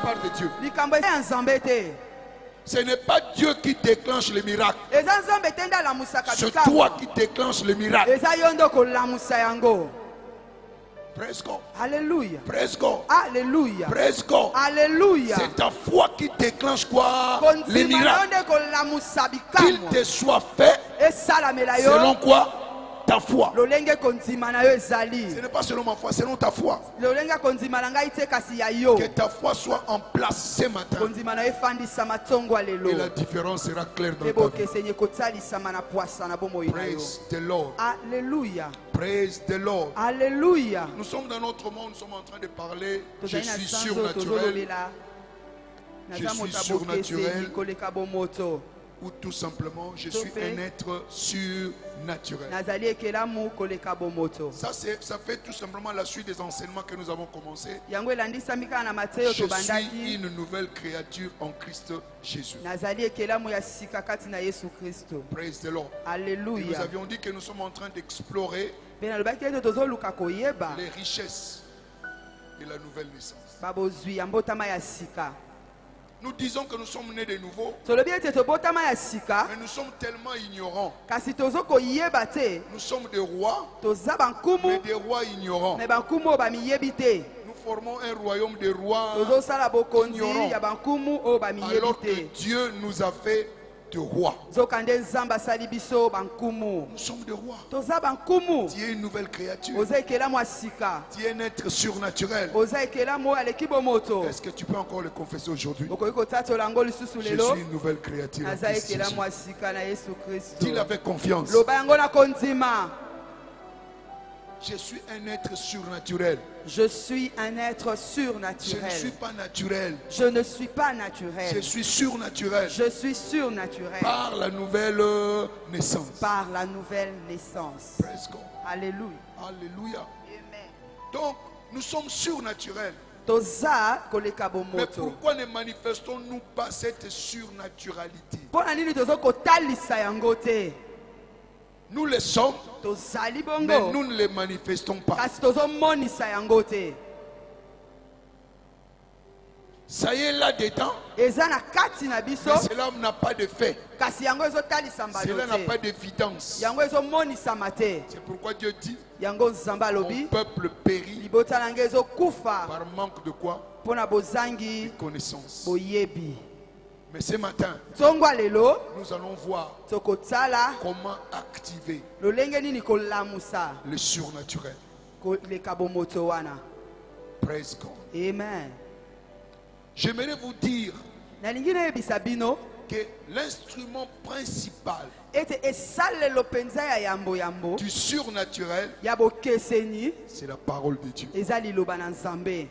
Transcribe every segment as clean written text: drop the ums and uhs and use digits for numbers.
part de Dieu. likambo eza ya nzambe te. Ce n'est pas Dieu qui déclenche les miracles. Eza nzambe te nde alamusaka C'est bikambo. toi qui déclenche les miracles. Eza yo nde okolamusa yango. Praise God. Alléluia. Praise God. Alléluia. Praise God. Alléluia. C'est ta foi qui déclenche quoi? Les Kondima yo miracles. nde kolamusa Qu'il bikambo. te soit fait Esalamela yo. selon quoi? Ta foi. Lolenge kondima na yo ezali. Ce n'est pas selon ma foi, selon ta foi. Lolenge kondima na ngai te kasi ya yo. Que ta foi soit en place ce matin. Kondima na yo efandisa matongo lelo. Et la différence sera claire dans ta vie. Ebokesenye kotalisama na poasa na bomoi na yo. Praise the Lord. Alléluia. Praise the Lord. Alléluia. Nous sommes dans notre monde, nous sommes en train de parler. Je Tozali na suis sanzo surnaturel. tozolobela. Je Naza suis moto surnaturel. abokeseni koleka bomoto. Ou tout simplement, je suis un être surnaturel. Nazali ekelamu koleka bomoto. Ça fait tout simplement la suite des enseignements que nous avons commencés. Yango elandisami kaka na mateyo Je suis tobandaki. une nouvelle créature en Christ Jésus. Nazali ekelamu ya sika kati na Yesu Kristo. Praise the Lord. Et nous Alléluia. avions dit que nous sommes en train d'explorer Pe nalobaki ete tozoluka koyeba les richesses de la nouvelle naissance. babozwi ya mbotama ya sika. Nous disons que nous sommes nés de nouveau, Tolobi ete tobotama ya sika mais nous sommes tellement ignorants. kasi tozokoyeba te Nous sommes des rois, toza mais bankumu des rois ignorants. me bankumu oyo bamiyebi te. Nous formons un royaume de rois Tozosala bokonzi ignorants. ya bankumu oyo bamiyebi Alors que te. Dieu nous a fait de rois. Zoka nde nzambe asali biso bankumu. Nous sommes des rois. Toza bankumu. Tu es une nouvelle créature. Oza ekelamu ya sika. Tu es un être surnaturel. Oza ekelamu oyo aleki bomoto. Est-ce que tu peux encore le confesser aujourd'hui? Okoki kotatola yango lisusu Je lelo. suis une nouvelle créature. en Naza Christ Jésus. ekelamu ya sika na Yesu Kristo. Dis-le avec confiance. Loba yango na kondima. Je suis un être surnaturel. Je suis un être Je ne suis surnaturel. pas naturel. Je ne suis pas Je naturel. suis surnaturel Je suis surnaturel par la nouvelle naissance. par la nouvelle naissance. Praise God. Alléluia. Alléluia. Amen. Donc, nous sommes surnaturels. Toza koleka Mais bomoto. pourquoi ne manifestons-nous pas cette surnaturalité? Mpona nini tozo kotalisa yango te? Nous le sommes, Tozali mais bongo. nous ne les manifestons pas. Kasi tozomonisa yango te. Ça y est là-dedans, Eza na kati na biso. mais cela n'a pas de fait. Kasi yango ezotalisa mbala Cela n'a pas te. d'évidence. Yango ezomonisama te. C'est pourquoi Dieu dit, Yango nzambe mon alobi. peuple périt Libota na ngai ezokufa par manque de quoi? mpona bozangi Connaissance. boyebi. Mais ce matin, Ntongo lelo nous allons voir tokotala comment activer lolenge nini kolamusa le surnaturel. koleka bomoto wana. Praise God. Amen. J'aimerais vous dire Nalingi nayebisa bino que l'instrument principal ete esalelo mpenza ya yambo du surnaturel, ya bokeseni c'est la parole de Dieu. eza liloba na nzambe.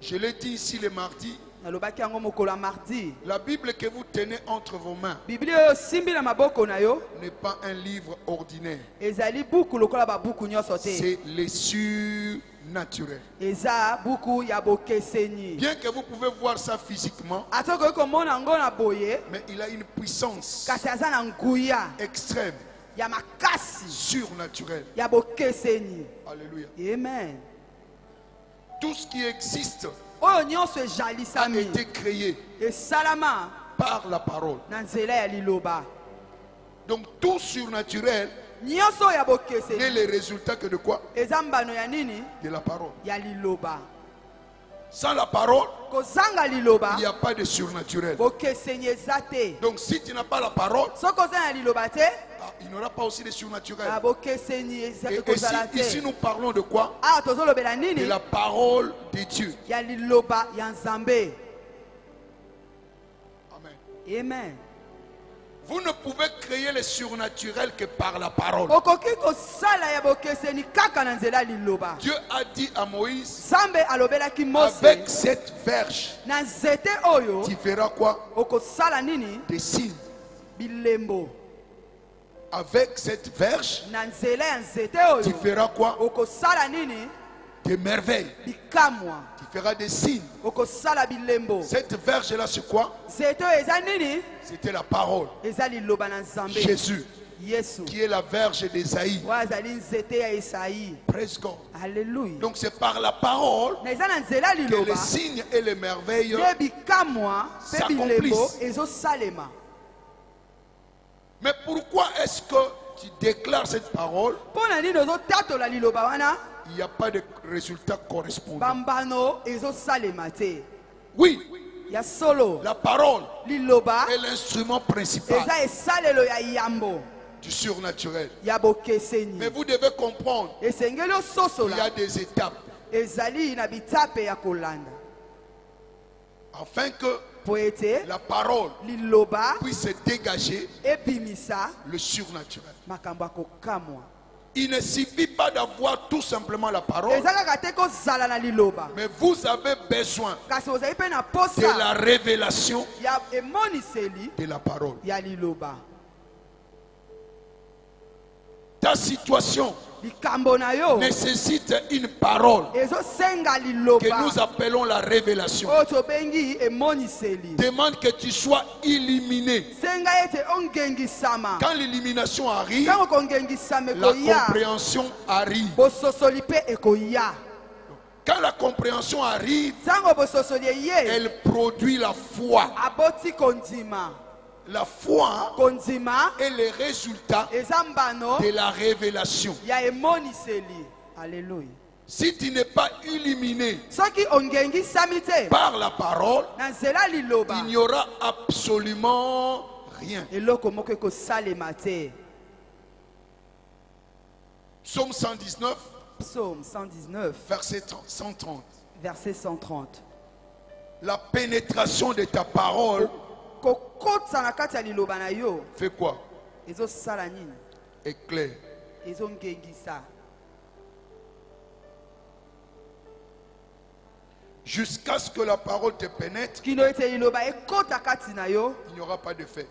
Je l'ai dit ici le mardi, Nalobaki yango mokolo ya mardi. la Bible que vous tenez entre vos mains Biblia oyo osimbi na maboko na yo n'est pas un livre ordinaire. ezali buku lokola babuku nyonso te. C'est les surnaturels. Eza buku ya bokeseni. Bien que vous pouvez voir ça physiquement, Ata okoki komona yango na boye mais il a une puissance kasi aza na nguya extrême, ya makasi surnaturelle. ya bokeseni. Alléluia. Amen. Tout ce qui existe Oyo nyonso a ejalisami été créé esalama par la parole. na nzela ya liloba. Donc tout surnaturel Nyonso ya n'est bokeseni le résultat que de quoi? eza mbano ya nini? De la parole. Ya liloba. Sans la parole, Kozanga liloba il n'y a pas de surnaturel. bokeseni eza te. Donc si tu n'as pas la parole, Soki oza na liloba te il n'y aura pas aussi de surnaturel. na bokeseni ezaki Et kozala ici te. nous parlons de quoi? Awa tozolobela De nini? la parole de Dieu. Ya liloba ya nzambe. Amen. Amen. Vous ne pouvez créer le surnaturel que par la parole. Okoki kosala ya bokeseni kaka na nzela ya liloba. Dieu a dit à Moïse, Nzambe alobelaki Mose avec cette verge, na nzete oyo tu feras quoi? okosala nini? Des signes. Bilembo. Avec cette verge, Na nzela ya nzete tu oyo feras quoi? okosala nini? Des merveilles. Bikamwa. Tu feras des signes. Okosala bilembo. Cette verge-là, c'est quoi? Nzete oyo eza nini? C'était la parole. Eza liloba na nzambe. Jésus. Yesu qui est la verge d'Ésaïe. oyo azali nzete ya Esaïe. Praise God. Alléluia. Donc c'est par la parole Na eza na nzela que les liloba signes et les merveilles nde bikamwa mpe bilembo s'accomplissent. ezosalema. Mais pourquoi est-ce que tu déclares cette parole? Mpo na nini ozotatola liloba wana? Il n'y a pas de résultat correspondant. Bambano ezosalema te. Oui, Ya solo la parole liloba est l'instrument principal eza esalelo ya yambo du surnaturel. ya bokeseni. Mais vous devez comprendre Esengeli qu'il y a ososola des étapes ezali na bitape ya kolanda afin que po ete la parole liloba puisse se dégager ebimisa le surnaturel. makambo ya kokamwa. Il ne suffit pas d'avoir tout simplement la parole, Eza kaka te kozala na liloba, mais vous avez besoin kasi ozali mpe na de posa la révélation ya emoniseli de la parole. ya liloba. Ta situation Likambo na yo nécessite une parole ezosenga que liloba nous appelons la révélation. oyo tobengi emoniseli. Demande que tu sois illuminé. Senga ete ongengisama. Quand l'illumination arrive, Ntango kongengisama la ekoya, compréhension arrive. bososoli mpe ekoya. Quand la compréhension arrive, Ntango bososoli eye, elle produit la foi. aboti kondima. La foi Kondima est le résultat eza mbano de la révélation. ya emoniseli. Alléluia. Si tu n'es pas illuminé Soki ongengisami te par la parole, na nzela liloba, il n'y aura absolument rien. eloko moko ekosalema te. Psaume 119, Psaume 119, verset 130. verset 130. La pénétration de ta parole Kokotsa na kati ya liloba na yo fait quoi? ezosala nini? Éclair. Ezongengisa. Jusqu'à ce que la parole te pénètre, Kino ete liloba ekota kati na yo, il n'y aura pas de fait.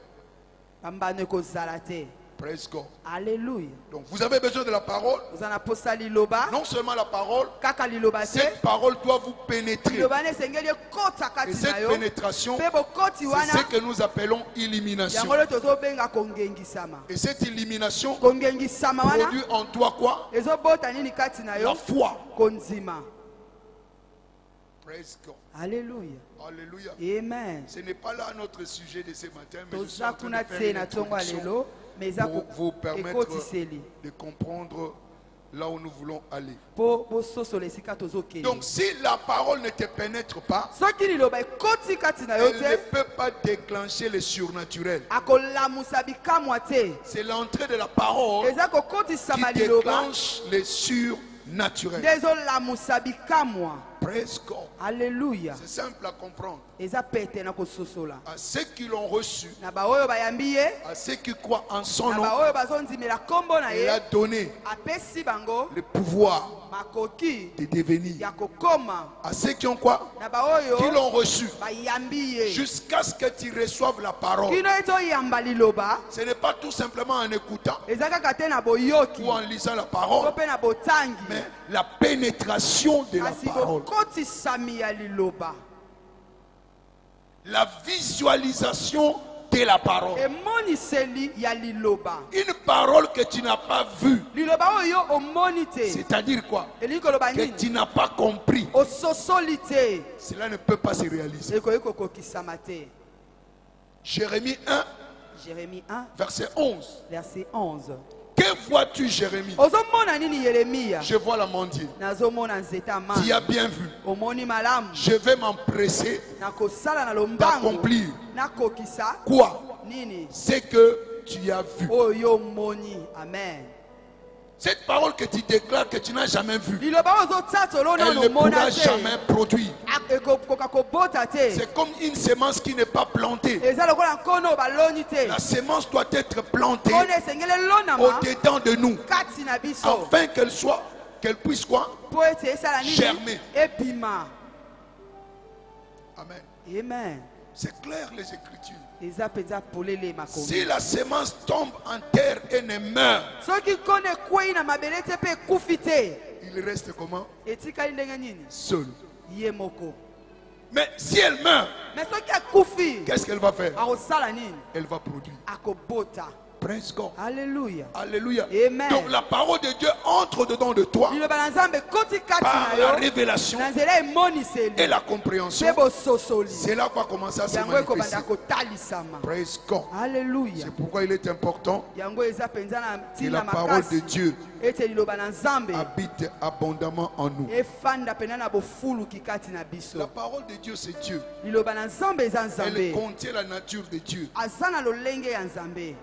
bambano ekozala te. Praise God. Alléluia. Donc vous avez besoin de la parole. Ozana posa liloba, Non seulement la parole, kaka liloba te, cette parole doit vous pénétrer. liloba ne esengeli ekota Et kati na cette yo, pénétration, mpe bokoti c'est wana ce que nous appelons illumination. yango leo tozobenga kongengisama. Et cette illumination Kongengisama wana produit en toi quoi? ezobota nini kati na La yo? foi. Konzima. Praise God. Alléluia. Alléluia. Amen. Ce n'est pas là notre sujet de ce matin, mais je suis Toza en train kuna de faire te une na tongo introduction lelo, mais eza pour vous permettre ekotiseli de comprendre là où nous voulons aller. po bososola esika tozokende. Donc si la parole ne te pénètre pas, Soki liloba ekoti kati na yo elle ne te, peut pas déclencher le surnaturel. akolamusa bikamwa te. C'est l'entrée de la parole Eza qui kokotisama liloba déclenche le surnaturel. nde ezolamusa bikamwa. Praise God. Alléluia. C'est simple à comprendre. Eza pete na kososola. À ceux qui l'ont reçu, Na baoyo bayambi ye, à ceux qui croient en son na nom, baoyo bazondimela kombo na il ye, a donné apesi bango le pouvoir makoki de devenir. ya kokoma. À ceux qui ont quoi? Na baoyo Qui l'ont reçu. bayambi ye. Jusqu'à ce que tu reçoives la parole. Kino ete oyamba liloba, Ce n'est pas tout simplement en écoutant eza kaka te na boyoki ou en lisant la to parole, mpe na botangi, mais la pénétration de la kasi parole. bokotisami ya liloba, La visualisation de la parole. emoniseli ya liloba. Une parole que tu n'as pas vue. Liloba oyo omoni te, C'est-à-dire quoi? elingi koloba Que nini? tu n'as pas compris. Ososoli te, Cela ne peut pas se réaliser. ekoki kokokisama te. Jérémie 1, Jérémie 1, verset 11. verset 11. Que vois-tu, Jérémie? Ozomona nini Yeremia? Je vois l'amandier. Nazomona nzete ya Tu manga. as bien vu. Omoni malamu, Je vais m'empresser nakosala na lombango, d'accomplir nakokisa quoi? nini C'est que tu as vu. oyo omoni. Amen. Cette parole que tu déclares que tu n'as jamais vue, Liloba ozotatolo elle nano ne omona pourra te, jamais produire. ekokoka kobota te. C'est comme une semence qui n'est pas plantée. Eza lokola nkono baloni te. La semence doit être plantée Nkono esengeli elonama au-dedans de nous, kati na biso afin qu'elle puisse quoi? po ete esala nini? Germer. Ebima. Amen. Amen. C'est clair les Écritures. Eza penza polele makomi. Si la semence tombe en terre et ne meurt, Soki nkono ekwei na mabele te mpe ekufi te, il reste comment? etikali ndenge nini? Seul. Ye moko. Mais si elle meurt, Mais soki ekufi, qu'est-ce qu'elle va faire? akosala nini? Elle va produire. Akobota. Praise God. Alléluia. Alléluia. Amen. Donc la parole de Dieu entre dedans de toi liloba na nzambe koti kati par na la yo révélation na nzela emoniseli et la compréhension. mpe bososoli C'est là qu'on va commencer à se yango manifester. ekobanda kotalisama. Praise God. Alléluia. C'est pourquoi il est important yango eza penza na que ntina la parole de makasi Dieu ete liloba na nzambe habite abondamment en nous. efanda pena na bofuluki kati na biso. La parole de Dieu, c'est Dieu. liloba na nzambe eza Elle nzambe contient la nature de Dieu. aza na lolenge ya nzambe.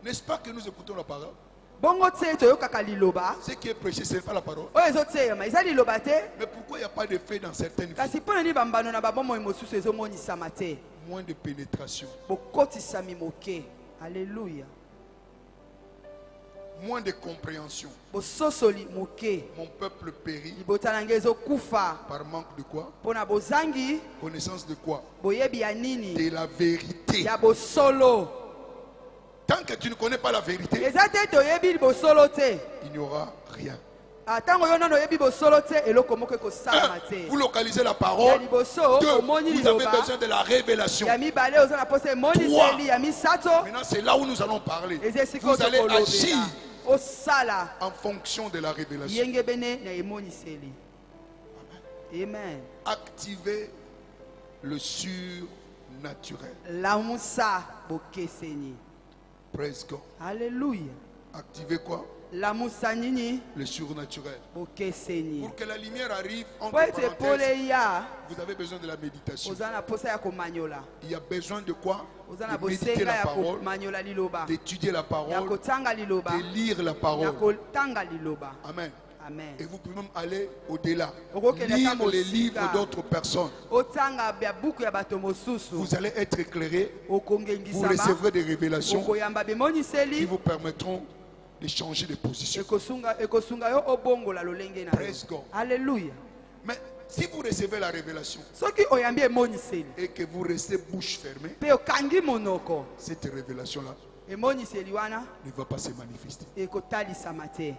N'est-ce pas que nous écoutons la parole? bongo te toyokaka liloba Ce qui est prêché, ce n'est pas la parole. oyo ezoteyama eza liloba te Mais pourquoi il n'y a pas de fait dans certaines vies? kasi mpo na nini bambano na babomoi mosusu ezomonisama te Moins de pénétration, bokotisami moke. Alléluia. moins de compréhension. bososoli moke Mon peuple périt libota na ngai ezokufa par manque de quoi? mpo na bozangi Connaissance de quoi? boyebi ya nini De la vérité. ya bosolo. Tant que tu ne connais pas la vérité, eza te toyebi bosolo te il n'y aura rien. ntango yo nano oyebi bosolo te eloko moko ekosalama te. Vous localisez la ya parole. liboso Deux, omoni vous avez liloba besoin de la révélation. ya mibale oza na posa emoniseli ya misato Maintenant, c'est là où nous allons parler. eza esika Vous allez otokolobela agir osala en fonction de la révélation. yenge bene na emoniseli. Amen. Activez le surnaturel. lamusa bokeseni. Praise God. Alléluia. Activez quoi? lamusa nini Le surnaturel. bokeseni. Pour que la lumière arrive, entre po ete parenthèses, pole ya vous avez besoin de la méditation. oza na posa ya komanyola Il y a besoin de quoi? oza na De méditer bosenga la ya parole, komanyola liloba d'étudier la ya parole, kotanga liloba de lire la ya parole. kotanga liloba. Amen. Amen. Et vous pouvez même aller au-delà. Okokende Lire ata les mosika. livres d'autres personnes. otanga ya buku ya bato mosusu Vous allez être éclairé. Vous okongengisama recevrez des révélations okoyamba qui bimoniseli vous permettront de changer de position. ekosunga yo obongola lolenge na yo. Praise God. Alleluia. Mais si vous recevez la révélation soki oyambi emoniseli et que vous restez bouche fermée, mpe okangi monoko cette révélation-là emoniseli wana ne va pas se manifester. ekotalisama te.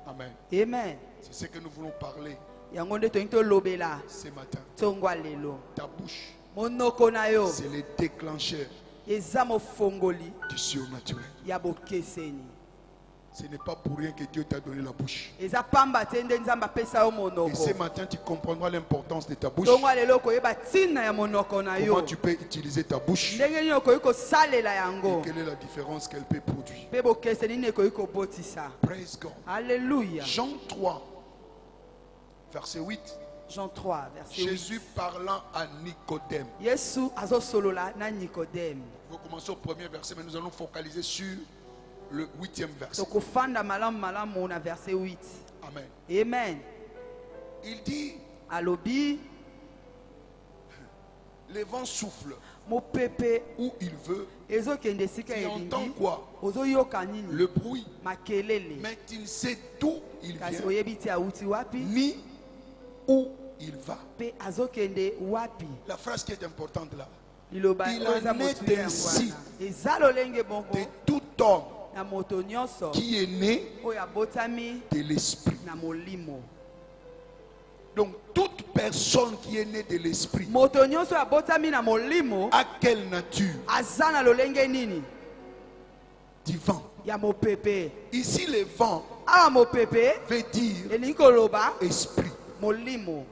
Amen. Amen. C'est ce que nous voulons parler yango nde tolingi tolobela ce matin. ntongwa lelo. Ta bouche, monoko na yo c'est le déclencheur eza mofongoli du surnaturel. ya bokeseni. Ce n'est pas pour rien que Dieu t'a donné la bouche. eza pamba te nde nzambe apesa yo Et monoko. ce matin, tu comprendras l'importance de ta bouche. ntongwa lelo okoyeba ntina ya monoko na Comment yo tu peux utiliser ta bouche ndenge nini okoki kosalela et yango quelle est la différence qu'elle peut produire. mpe bokeseni nini ekoki kobotisa. Praise God. Alléluia. Jean 3, verset 8. Jean 3 verset 8. Jésus parlant à Nicodème. yesu azosolola na nikodeme. Nous commençons au premier verset, mais nous allons focaliser sur le 8e verset. tokofanda malamu malamu na verset 8. Amen. Amen. Il dit, alobi le vent souffle mopepe où il veut. ezokende esika Tu entends elingi quoi? ozoyoka nini Le bruit. makelele Mais tu ne sais d'où il kasi vient, oyebi te awuti wapi ni où il va. mpe azokende wapi. La phrase qui est importante là. liloba Il oyo eza en est motuli yango ainsi wana. eza lolenge bongo De tout homme na moto nyonso qui est né oyo abotami de l'esprit. na molimo. Donc toute personne qui est née de l'esprit, moto nyonso oyo abotami na molimo à quelle nature? aza na lolenge nini Du vent. ya mopepe. Ici le vent awa mopepe veut dire elingi koloba esprit. molimo.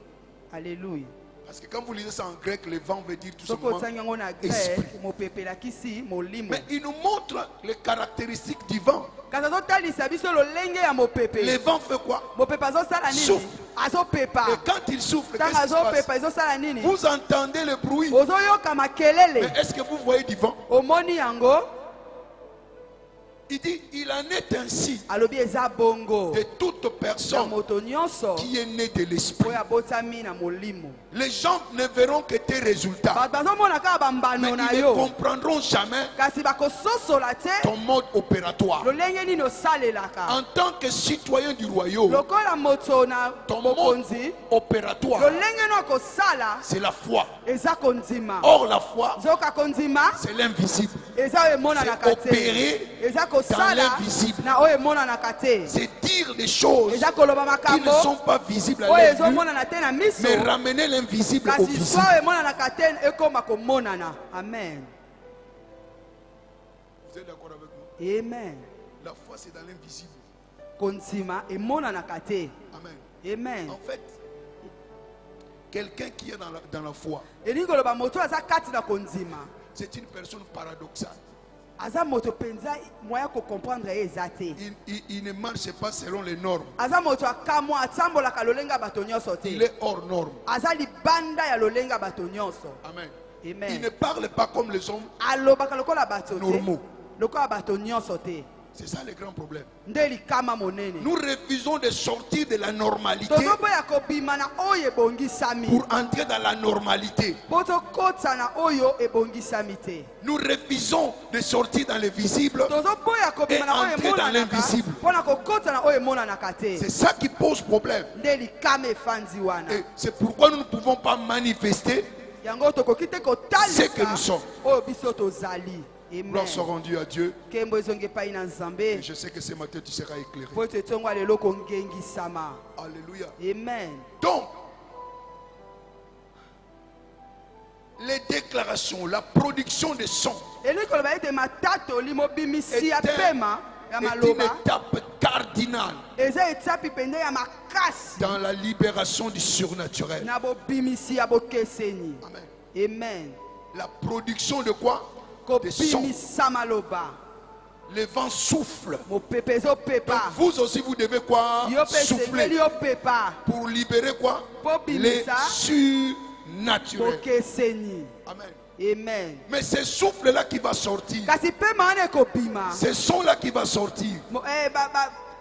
Alléluia. Parce que quand vous lisez ça en grec, le vent veut dire tout soki simplement otangi yango na esprit. grec mopepe elakisi molimo. Mais il nous montre les caractéristiques du vent. kasi azotalisa biso lolenge ya mopepe. Le vent fait quoi? mopepe azosala nini Souffle. azopepa. Et quand il souffle, ntango qu'est-ce qui se passe? azopepa ezosala nini Vous entendez le bruit. ozoyoka makelele. Mais est-ce que vous voyez du vent? omoni yango. Il dit, il en est ainsi alobi eza bongo de toute na personne moto nyonso qui est née de l'esprit. oyo abotami na molimo. Les gens ne verront que tes résultats. bato bazomona kaka Mais bambano na ils ne yo comprendront jamais kasi bakososola te ton mode opératoire. lolenge nini osalelaka. En tant que citoyen du royaume, lokola moto na ton mode bokonzi opératoire, lolenge no akosala c'est la foi. eza kondima. Or, la foi, nzoka kondima c'est l'invisible. eza oyo emonanaka C'est opérer te eza dans kosala l'invisible. na oyo emonanaka te. C'est dire des choses eza koloba qui ne makambo sont pas visibles à oyo l'œil nu, ezomonana te na miso mais ramener l'invisible au kasi visible. so oyo emonanaka te ekoma komonana. Amen. Vous Vous êtes d'accord avec moi? Amen. La foi, c'est dans l'invisible. Kondima emonanaka te. Amen. Amen. En fait, quelqu'un qui est dans la foi, Elingi koloba moto aza kati na kondima. c'est une personne paradoxale. Aza moto penza moya ko comprendre eza te. Il ne marche pas selon les normes. Aza moto akamwa atsambolaka lolenga bato nyonso te. Il est hors norme. Aza libanda ya lolenga bato nyonso. Amen. Amen. Il ne parle pas comme les hommes Alobaka lokola bato te. normaux. Lokola bato nyonso te. C'est ça le grand problème. Ndeli kama monene. Nous refusons de sortir de la normalité Tozoboya kobima na oyo ebongisami. pour entrer dans la normalité. Poto kota na oyo ebongisami te. Nous refusons de sortir dans le visible. Tozoboya kobima na oyo entrer dans l'invisible. Pona kokota na oyo emonanaka te. C'est ça qui pose problème. Ndeli kama efandi wana. Et c'est pourquoi nous ne pouvons pas manifester Yango tokoki te ce kotalisa que nous sommes. oyo biso tozali. Amen. Gloire soit rendue à Dieu. Kembo ezongi epai na Et Nzambe. je sais que ce matin tu seras éclairé. Po ete tongo lelo kongengisama. Alléluia. Amen. Donc, les déclarations, la production de son Elingi koloba ete matatoli mobimisi ya est pema ya une maloba étape cardinale eza etape pende ya makasi dans la libération du surnaturel. na bobimisi ya bokeseni. Amen. Amen. La production de quoi? De son. Kobimisa maloba. Le vent souffle. Mopepe Donc ezopepa. vous aussi vous devez quoi? Yo pe Souffler sengeli opepa. pour libérer quoi? Po Les bimisa surnaturels. bokeseni. Amen. Amen. Mais ce souffle-là qui va sortir, Kasi pema wana ekobima. ce son-là qui va sortir,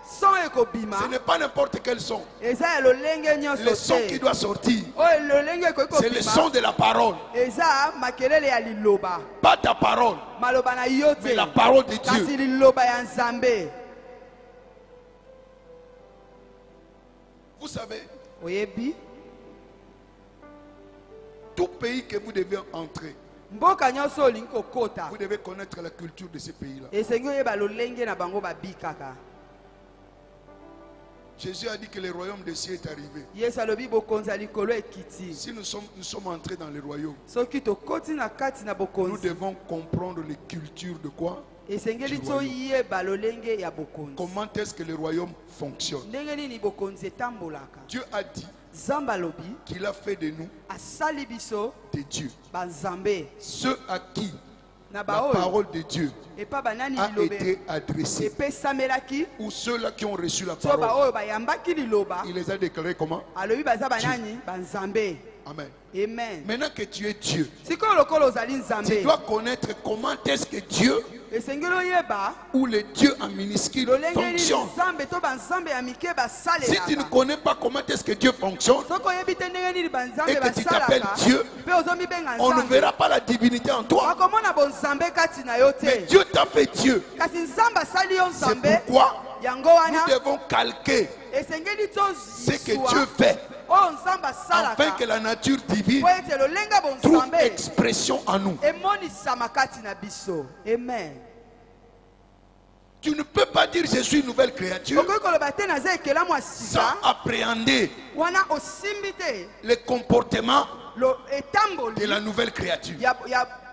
Son ekobima. ce n'est pas n'importe quel son. Eza ya lolenge nyonso Le son qui te. doit sortir, Oyo lolenge ekoki c'est le son kobima. de la parole. Eza makelele ya liloba. Pas ta parole, Maloba na yo mais te. la parole de Kasi Dieu. liloba ya Nzambe. Vous savez, Oyebi. tout pays que vous devez entrer, Mboka nyonso olingi kokota. vous devez connaître la culture de ce pays-là. Esengi oyeba lolenge na bango babikaka. Jésus a dit que le royaume des cieux est arrivé. Yesu alobi bokonzi ya likolo ekiti. Si nous sommes entrés dans le royaume, Soki tokoti na kati na nous bokonzi. devons comprendre les cultures de quoi? Esengeli Du royaume. toyeba lolenge ya bokonzi. Comment est-ce que le royaume fonctionne? Ndenge nini bokonzi etambolaka. Dieu a dit Nzambe alobi qu'il a fait de nous asali biso des dieux. banzambe Ceux à qui na la baoyo parole de Dieu epa banani a liloba été adressée. epesamelaki Ou ceux-là qui ont reçu la so parole, baoyo bayambaki liloba il les a déclarés comment? alobi baza banani banzambe. Amen. Amen. Maintenant que tu es Dieu, Sikoyo lokola ozali tu Nzambe dois connaître comment est-ce que Dieu esengeli oyeba ou les dieux en minuscule lolenge nini fonctionnent. Nzambe to banzambe ya mike Si tu ne basalelaka. connais pas comment est-ce que Dieu fonctionne, Soki oyebi te ndenge nini banzambe et que tu basalaka t'appelles Dieu, mpe ozomibenga on ne Nzambe verra pas la divinité en toi. akomona bonzambe kati na yo Mais te. Dieu t'a fait Dieu. Kasi Nzambe asali yo C'est Nzambe pourquoi yango nous wana devons calquer esengeli ce que Dieu tozwa fait, oyo Nzambe afin que asalaka la nature divine po ete lolenga trouve bonzambe expression en nous. emonisama kati na biso. Amen. Tu ne peux pas dire je suis une nouvelle créature okoki koloba te naza ekelamu ya sans sika appréhender wana osimbi te le comportement etamboli de la nouvelle créature. ya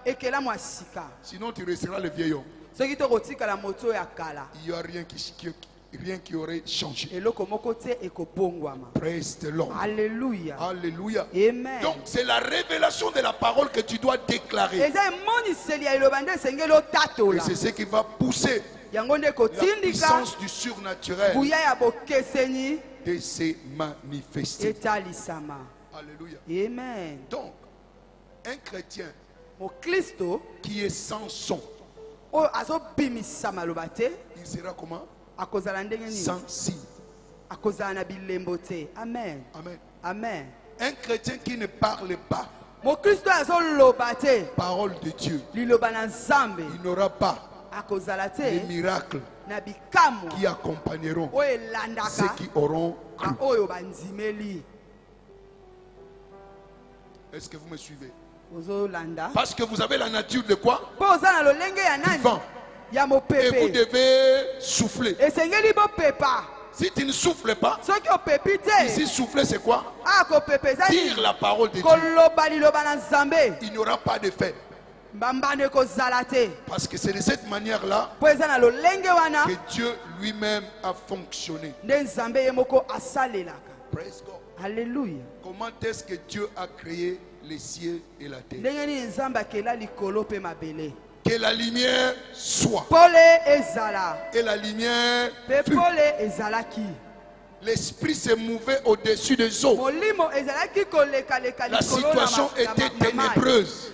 ekelamu ya sika. Sinon tu resteras le vieil homme. Soki tokotikala moto oyo ya kala Il n'y a rien qui aurait changé. eloko moko te ekobongwama. Praise the Lord. Alleluya. Alléluia. Amen. Donc c'est la révélation de la parole que tu dois déclarer. eza emoniseli ya eloba nde esengeli Et otatola c'est ce qui va pousser yango nde la ekotindika puissance du surnaturel buya ya bokeseni de se manifester. etalisama. Alléluia. Amen. Donc, un chrétien mokristo qui est sans son, oyo azobimisa maloba te il sera comment? akozala ndenge nini? Sans signe. akozala na bilembo te. Amen. Amen. Amen. Un chrétien qui ne parle pas mokristo oyo azoloba te parole de Dieu, liloba na Nzambe il n'aura pas akozala les te miracles na bikamwa qui accompagneront oyo ceux elandaka qui auront cru. na oyo bandimeli. Est-ce que vous me suivez? ozolanda Parce que vous avez la nature de quoi? mpo oza na lolenge ya nani? Vivant. ya Et vous mopepe. devez souffler. esengeli bopepa. Si tu ne souffles pas, soki opepi ici te souffler c'est quoi? kopepa eza Dire nini? la parole de Dieu. koloba liloba na Nzambe Il n'y aura pas de fait. mbambano ekozala te Parce que c'est de cette manière-là mpo eza na lolenge wana que Dieu lui-même a fonctionné. nde nzambe ye moko asalelaka. Praise God. Alléluia. Comment est-ce que Dieu a créé les cieux et la terre? ndenge nini nzambe akela likolo mpe mabele Que la lumière soit. pole ezala Et la lumière mpe fut. pole ezalaki L'esprit se mouvait au-dessus des eaux. molimo ezalaki kolekaleka La likolo situation était ténébreuse.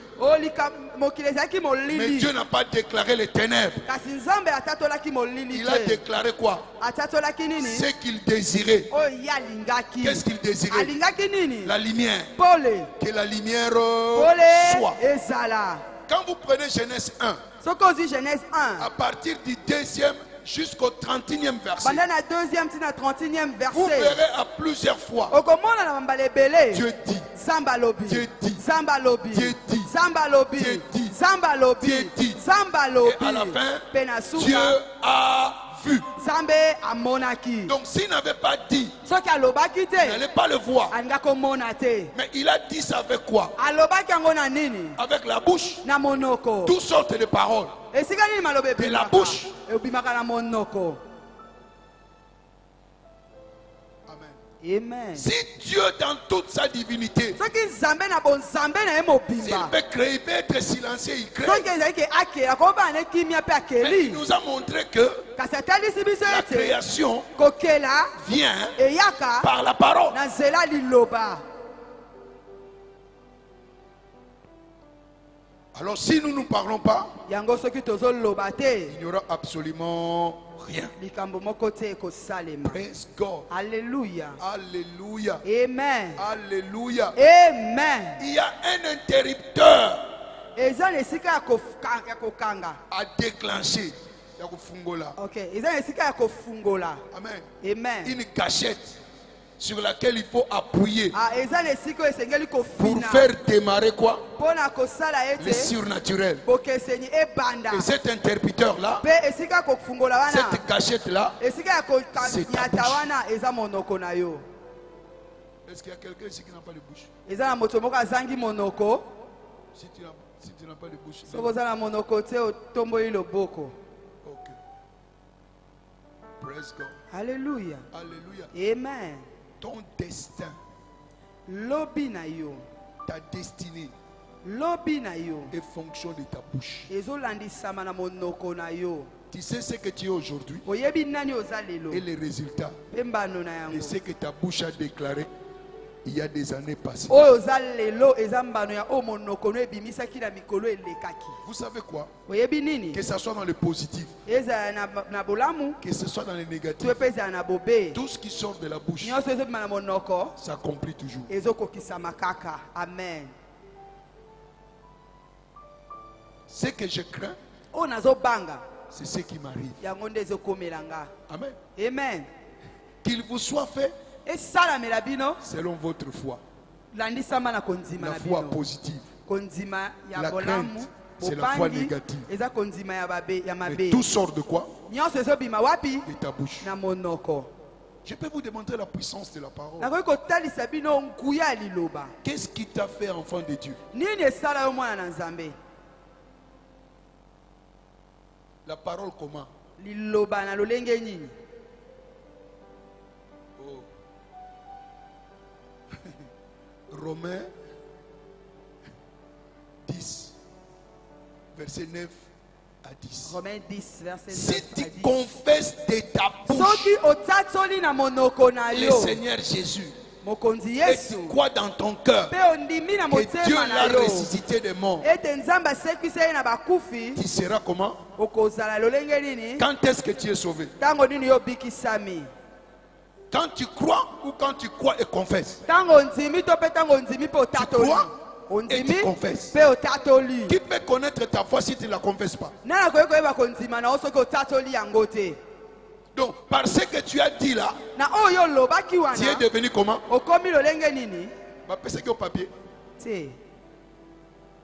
mokili ezalaki Mais molili Dieu n'a pas déclaré les ténèbres. kasi nzambe atatolaki molili Il a te déclaré quoi? atatolaki nini Ce qu'il désirait. oyo ye alingaki Qu'est-ce qu'il désirait? alingaki nini La lumière. pole Que la lumière pole soit. ezala. Quand vous prenez Genèse 1, soki ozwi Genèse 1 à partir du 2e jusqu'au 31e verset, banda na 2e ntina 31e vous verset verrez à plusieurs fois okomona na bambala ebele Dieu dit, Zamba lobi, Dieu dit, Zamba lobi, Dieu dit, Zamba lobi, Dieu dit, Zamba lobi, Dieu dit. Zamba lobi. Et à la fin, Penasuka, Dieu a vu. Zambe amonaki. Donc s'il n'avait pas dit, Soki alobaki il te, n'allait pas le voir. alinga komona te. Mais il a dit ça avec quoi? Alobaki yango na nini? Avec la bouche. Na monoko. Toutes sortes de paroles. Esika nini malobe De la ebimaka? bouche. Ebimaka na monoko. Amen. Amen. Si Dieu dans toute sa divinité, Soki Nzambe na bonzambe na ye s'il mobimba. peut créer, il peut être silencieux, il crée. Soki ezali ke akela koba na kimia pe Mais akeli. il nous a montré que Kasi atalisi biso la ete création kokela vient eyaka par la parole. na nzela liloba. Alors si nous ne parlons pas, Yango soki tozoloba te il n'y aura absolument rien. likambo moko te ekosalema. Praise God. Alléluia. Alléluia. Amen. Alléluia. Amen. Il y a un interrupteur Eza na esika ya kokanga. à déclencher. Il y a un fungola. Okay, eza na esika ya kofungola. Amen. Amen. Une cachette sur laquelle il faut appuyer Ah, eza na esika oyo esengeli pour kofina faire démarrer quoi? mpona kosala Le ete surnaturel. bokeseni ebanda. Et cet interrupteur-là, Mpe esika kofungola wana cette cachette-là, esika ya C'est ta kokanyata bouche. wana eza monoko na yo. est-ce qu'il y a quelqu'un ici qui n'a pas de bouche? Eza na moto moko azangi monoko. Si tu n'as pas de bouche, Soki oza na monoko te otomboli loboko. ok. Praise God. Alléluia. Alléluia. Amen. Ton destin, Lobi na yo. ta destinée Lobi na yo. est fonction de ta bouche. Ezolandisama na monoko na yo. Tu sais ce que tu es aujourd'hui Oyebi nani oza lelo. et les résultats Mpe mbano na de yango. ce que ta bouche a déclaré il y a des années passées. Oyo oza lelo eza mbano ya o monoko no ebimisaki na mikolo elekaki. Vous savez quoi? Oyebi nini? Que ce soit dans le positif, Eza na bolamu. que ce soit dans le négatif, To epeza na bobe. tout ce qui sort de la bouche Nyonso ezobima na monoko. s'accomplit toujours. Ezokokisama kaka. Amen. Ce que je crains, Oyo nazobanga. c'est ce qui m'arrive. Yango nde ezokomela nga. Amen. Amen. Qu'il vous soit fait Esalamela bino. selon votre foi. Landisama na kondima La na foi bino. positive. Kondima ya La bolamu. crainte, c'est la foi Bobangi, négative. eza kondima ya babe ya Et mabe. tout sort de quoi? Nyonso ezobima wapi? De ta bouche. Na monoko. Je peux vous démontrer la puissance de la parole. Nakoki kotalisa bino nguya ya liloba. Qu'est-ce qui t'a fait enfant de Dieu? Nini esala yo mwana na Nzambe? La parole comment? Liloba na lolenge nini? Oh. Romains 10, verset 9 à 10. Romains 10 verset 9 Si à tu 10. confesses de ta bouche Soki otatoli na monoko na le yo. Seigneur Jésus Mokonzi et Yesu. tu crois dans ton cœur Pe ondimi na que Dieu motema l'a na yo. ressuscité des morts, Ete Nzambe asekisa ye na bakufi. tu seras comment? Okozala lolenge nini? Quand est-ce que tu es sauvé? Tango nini yo bikisami? Quand tu crois ou quand tu crois et confesses? Tango ndimi to pe tango ndimi pe otatoli. crois et Ondimi tu confesses. pe otatoli. Qui peut connaître ta foi si tu ne la confesses pas? Nana koyeba koyeba kondima na soki otatoli yango te. Donc, par ce que tu as dit là, Na oyo lobaki tu es wana. devenu comment? Okomi lolenge nini? C'est que au papier, Te.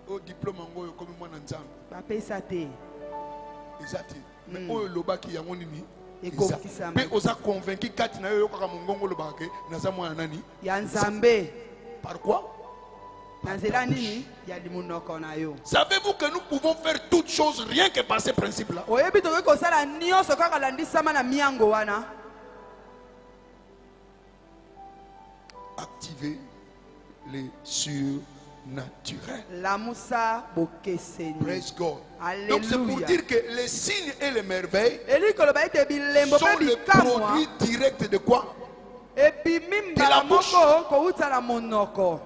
au diplôme, comme moi dans le Bapesa te. exact. Mais au loba qui yango nini? Et kokisama. Mais on a convaincu kati na yo yoka mongongo loba ke naza mwana nani? Ya Nzambe. Par quoi? na nzela nini ya limunoko na yo. Savez-vous que nous pouvons faire toutes choses rien que par ces principes-là? Oyebi tokoki kosala nyonso kaka landisama na miango wana. Activer les surnaturels. La musa bokeseni. Praise God. Alléluia. Donc c'est pour dire que les signes et les merveilles Eli koloba ete bilembo sont pe le bikamwa produit direct de quoi? ebimi De la mbala bouche. moko kouta na monoko.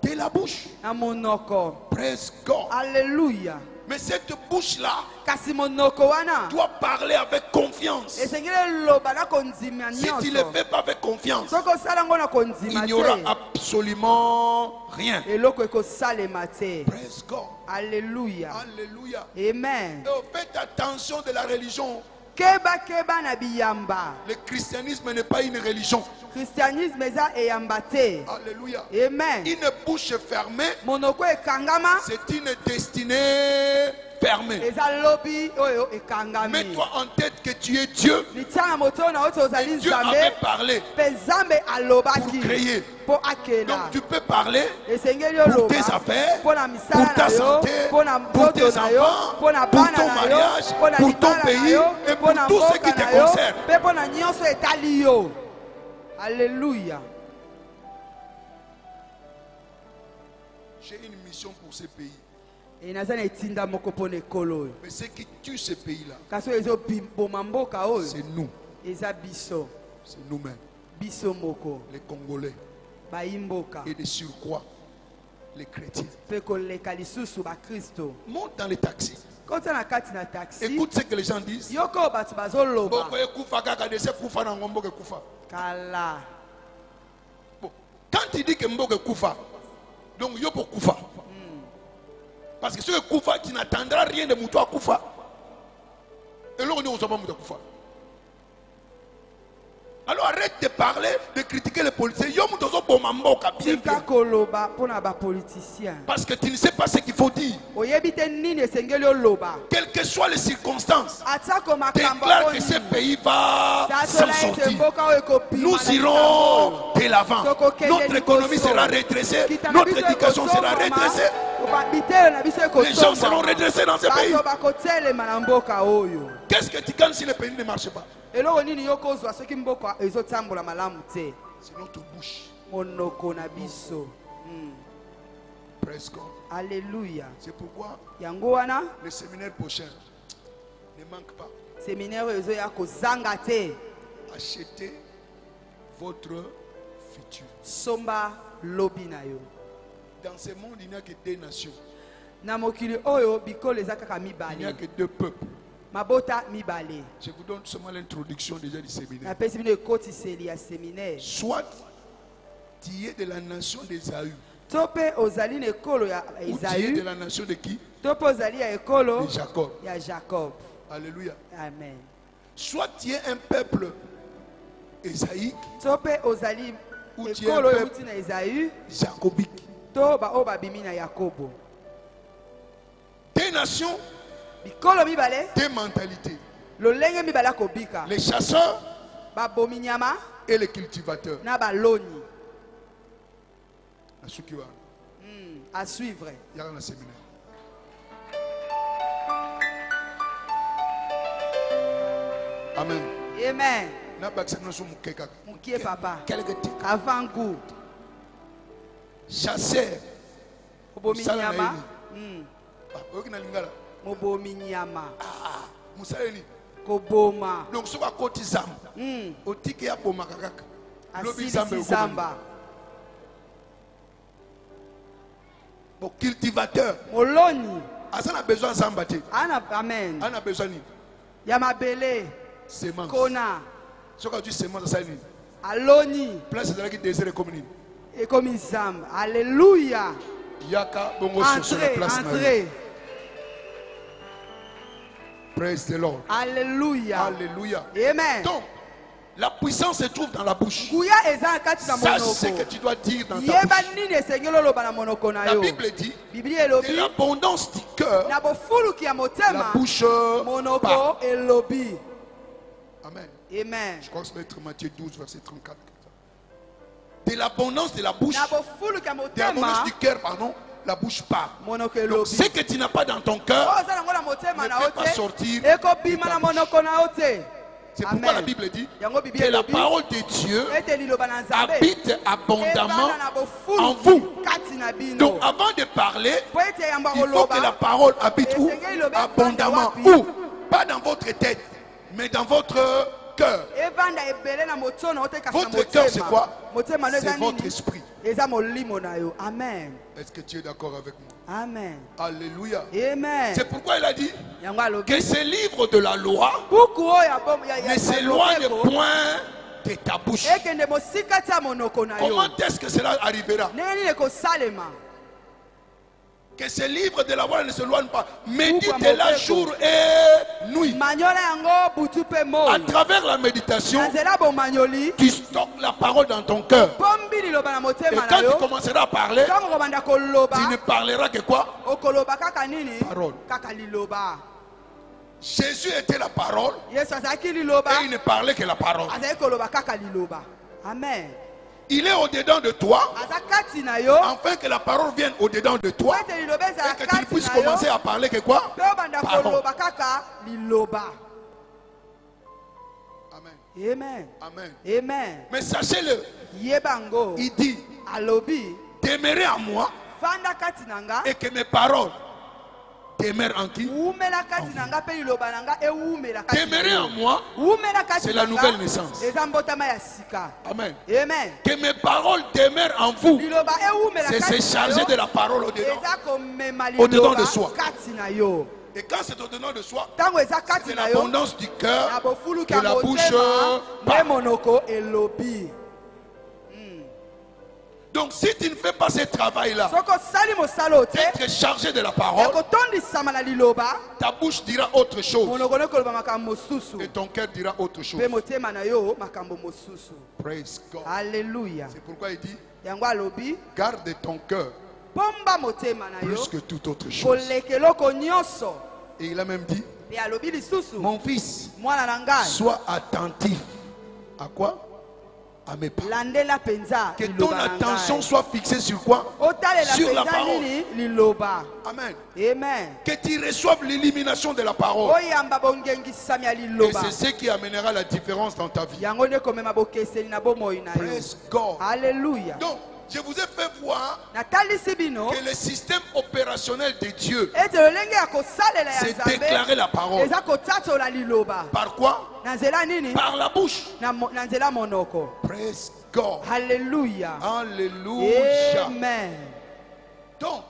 De la bouche. Na monoko. Praise God. Alléluia. Mais cette bouche-là Kasi monoko wana doit parler avec confiance. esengeli loba na kondima Si tu ne le nyonso. fais pas avec confiance, Soko osala ngo na kondima il n'y aura te absolument rien. eloko ekosalema te. Praise God. Alléluia. Alléluia. Amen. Donc faites attention de la religion. Keba keba na biyamba. Le christianisme n'est pas une religion. Christianisme eza eyamba te. Alléluia. Amen. Une bouche fermée, Monoko ekangama c'est une destinée fermée. eza lobi oyo ekangami. Mets-toi en tête que tu es Dieu. Litia na moto na oto ozali Dieu avait nzambe parlé mpe nzambe pour alobaki créer. mpo akela. Donc tu peux parler esengeli pour oloba tes affaires, mpo na pour misala ta na yo santé, mpo na pour tes nzoto na yo enfants, mpo na pour bana ton na yo mariage, mpo na pour ton libala na pays yo et mpo pour na tout ce qui mboka te na yo concerne. mpe mpo na nyonso etali yo. Alléluia. J'ai une mission pour ce pays. E naza na etinda moko mpo na ekolo oyo. Mais ce qui tue ce pays-là, Kasi oyo ezoboma mboka oyo c'est nous. eza biso. C'est nous-mêmes, Biso moko les Congolais. bayimboka Et de surcroît, les chrétiens. mpe koleka lisusu bakristo. Monte dans les taxis. Kota na kati na taxi Écoute ce que les gens disent. yoko oyo bato bazoloba Boko ekufa kaka de se kufa na ngombo kufa. kala. Bon, quand il dit que mboke kufa, donc yo pour kufa. Parce que ce que kufa, tu n'attendras rien de mouton à kufa. Et là on ne reçoit pas mouton à kufa. Alors arrête de parler, de critiquer les policiers. Yo mouton so bon mamboka bien Tika bien. koloba mpona bapoliticien. Parce que tu ne sais pas ce qu'il faut dire. Oyebi te nini esengeli oloba. Quelles que soient les circonstances, Atako makambo déclare que ce pays va s'en tasola ete sortir. mboka oyo ekopima Nous na irons likambo. de l'avant. Notre économie sera redressée. Kita na Notre biso éducation sera ekosomama, redressée. bitelo na biso Les gens seront ekosomama. redressés dans ce pays. Bato bakotelema na mboka oyo. Qu'est-ce que tu gagnes si le pays ne marche pas? Eloko nini yo kozwa soki mboka ezotambola malamu te. C'est notre bouche. Monoko na biso. Praise God. Alléluia. C'est pourquoi Yango wana le séminaire prochain ne manque pas. séminaire oyo ezoya kozanga te. Achetez votre futur. Somba lobi na yo. Dans ce monde, il n'y a que deux nations. Na mokili oyo bikolo eza kaka Il n'y a mibale. que deux peuples. Mabota mibale. Je vous donne seulement l'introduction déjà du séminaire. Napesi bino ekotiseli ya séminaire. Soit tu es de la nation d'Ésaü, To mpe ozali na ekolo ya ou tu es de Esaü, la nation de qui? to mpe ozali ya ekolo De Jacob. ya Jacob. Alléluia. Amen. Soit tu es un peuple ésaïque, To mpe ozali Ou tu es ekolo un oyo peuple- euti na Esaü, jacobique. to baoyo babimi na Yakobo. Deux nations, Bikolo mibale, deux mentalités. lolenge mibale ya kobika. Les chasseurs Babomi nyama et les cultivateurs. na baloni. Nasukiwa, À suivre. il y a un séminaire. Amen. Amen. Na bakse na so mukeka. Mukie papa. Quelque Avant goût. chasseur. Mobomi Musala na nyama. yini? Oki na lingala. Mobomi nyama. Musaleni. Koboma. Donc soka koti zamba. Otike ya boma kaka. Lobi zamba Asilisi okoma. zamba. Bon cultivateur. Moloni. Asa na besoin zamba te. Ana amen. Ana besoin ni Ya mabele. semence. Kona. Soka tu semence ça ni. Aloni. Place de la qui désire comme ni. Ekomi zamba. Alléluia. Yaka bongo sur la Entrez, place na yo. entrez. Praise the Lord. Alléluia. Alléluia. Amen. Donc, la puissance se trouve dans la bouche. Nguya eza kati na Sache ce que monoko. tu dois dire dans ta Yeba bouche. nini esengeli oloba na monoko na La yo. Bible dit, Biblia de elobi l'abondance du cœur, na bofuluki ya la motema bouche parle. monoko elobi. Amen. Amen. Je crois que c'est Maître Matthieu 12, verset 34. De l'abondance de la bouche, Na bofuluki ya de l'abondance motema du cœur, pardon, la bouche parle. monoko Donc elobi. ce que tu n'as pas dans ton cœur Oyo oza nango na motema ne na peut yo pas te, sortir de ekobima ta na bouche. monoko na yo te. C'est pourquoi la Amen. Bible dit Yango Bible que la elobi, parole de Dieu ete liloba na Nzambe habite abondamment ebana na bofulu en vous. kati na bino. Donc avant de parler, Po ete yamba il faut que la koloba parole habite où? Abondamment. Où? Pas dans votre tête, mais dans votre cœur. evanda ebele na motono ote kasi na Votre cœur, c'est quoi? motema no C'est eza votre nini? esprit. Eza molimo na yo. Amen. Est-ce que tu es d'accord avec moi? Amen. Alléluia. Amen. C'est pourquoi il a dit Yango alobi que ces livres de la loi buku oyo ya bom ya ne s'éloignent point de ta bouche. ekende mosika ti ya monoko na yo. Comment est-ce que cela arrivera? ndenge nini ekosalema Que ces livres de la loi ne s'éloignent pas. Médite Pourquoi là mon jour et nuit. manyola yango butu mpe À moi travers la méditation, na nzela bomanyoli tu stockes la parole dans ton cœur. bombi liloba na Et motema na quand tu yo commenceras à parler, ntango kobanda koloba tu ne parleras que quoi? okoloba kaka nini Parole. kaka liloba. Jésus était la parole yesu azalaki liloba et il ne parlait que la parole. azalaki koloba kaka liloba. Amen. Il est au-dedans de toi aza kati na yo afin que la parole vienne au-dedans de toi po ete liloba ezala et que tu kati puisses na yo commencer à parler que quoi? mpe obanda Parole. koloba kaka liloba. Amen. Amen. Amen. Amen. Mais sachez-le, yebango il dit, alobi demeurez en moi fanda kati na nga et que mes paroles demeurent en qui? wumela kati na nga mpe liloba na nga ewumela kati na Demeurez yo. en moi, wumela kati c'est na la nga, nouvelle naissance. eza mbotama ya sika. Amen. Amen. Que mes paroles demeurent en vous, liloba ewumela c'est se kati na charger yo, de la parole au-dedans. eza komema Au-dedans liloba de soi. kati na yo. Et quand c'est au-dedans de soi, ntango eza kati c'est na yo l'abondance du na cœur bofuluki que ya la bouche motema nde parle. monoko elobi. Donc si tu ne fais pas ce travail-là, soki osali mosala o te être chargé de la ya parole, kotondisama na liloba ta bouche dira autre chose monoko no koloba makambo mosusu et ton cœur dira autre chose. mpe motema na yo makambo mosusu. Praise God. Alleluya. C'est pourquoi il dit, yango alobi garde ton cœur bomba motema na yo plus que toute autre chose. koleka eloko nyonso. Et il a même dit, Pe alobi lisusu mon fils, mwana na ngai sois attentif. À quoi? À mes paroles. landela penza Que ton liloba na attention ngai. soit fixée sur quoi? otalela Sur la penza parole. nini liloba. Amen. Amen. Que tu reçoives l'élimination de la parole. oyamba bongengisami ya Et liloba c'est ce qui amènera la différence dans ta vie. yango nde komema bokeseni na bomoi na yo. Praise God. Alleluya. Donc, je vous ai fait voir natalisi bino que le système opérationnel de Dieu, ete lolenge ya kosalela ya c'est déclarer nzambe la parole. eza kotatola liloba Par quoi? na nzela nini Par la bouche. na nzela monoko. Praise God. Alleluya. Alléluia. Amen. Donc,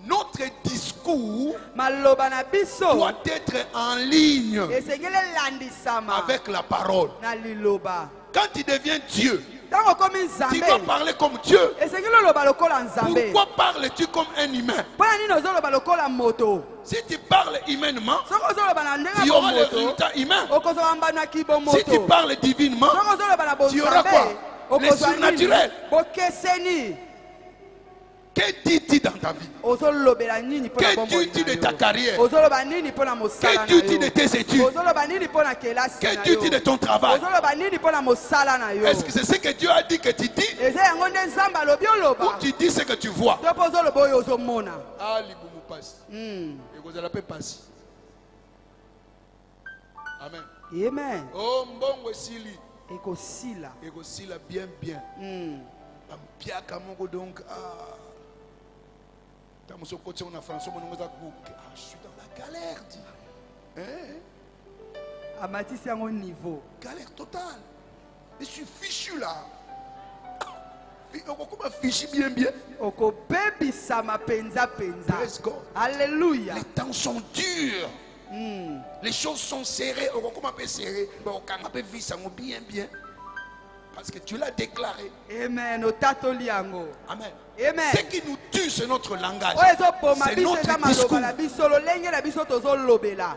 notre discours maloba na biso doit être en ligne esengeli elandisama avec la parole. na liloba. Quand tu deviens Dieu, ntango okomi tu dois nzambe parler comme Dieu. esengeli oloba lokola nzambe. Pourquoi parles-tu comme un humain? mpo na nini ozoloba lokola moto? Si tu parles humainement, soki ozoloba na ndenge tu ya auras le bomoto résultat humain. okozwa mbanaki Si tu bomoto. parles divinement, soki ozoloba na tu auras bonzambe quoi? Le okozwa surnaturel. nini? bokeseni. Que dis-tu dans ta vie? ozolobela nini mpo na Que bomoi dis-tu de na ta yo? carrière? ozoloba nini mpo na mosala Que na dis-tu de yo? tes études? ozoloba nini mpo na kelasi Que na dis-tu de yo? ton travail? ozoloba nini mpo na mosala na yo? Est-ce que c'est ce que Dieu a dit que tu dis? eza yango nde nzambe alobi Ou oloba tu dis ce que tu vois? to mpo ozoloba oyo ozomona. Ah, libumu passe. Et vous allez passer. Amen. Amen. Oh, mbongo sili. ekosila. Et aussi la bien bien. Ampiaka mongo donc ah. Dans mon côté on a François mon nom est je suis dans la galère dit. Hein? amatisi yango niveau. Galère totale. Je suis fichu là. Comment fichu bien bien? okobebisama penza penza. Praise God. Alléluia. Les temps sont durs. Les choses sont serrées. Comment peut serrer? On peut vivre bien bien. Parce que tu l'as déclaré. Amen. otatoli yango. Amen. Amen. Ce qui nous tue, c'est notre langage. oyo ezoboma C'est biso eza notre maloba discours. na biso lolenge na biso tozolobela.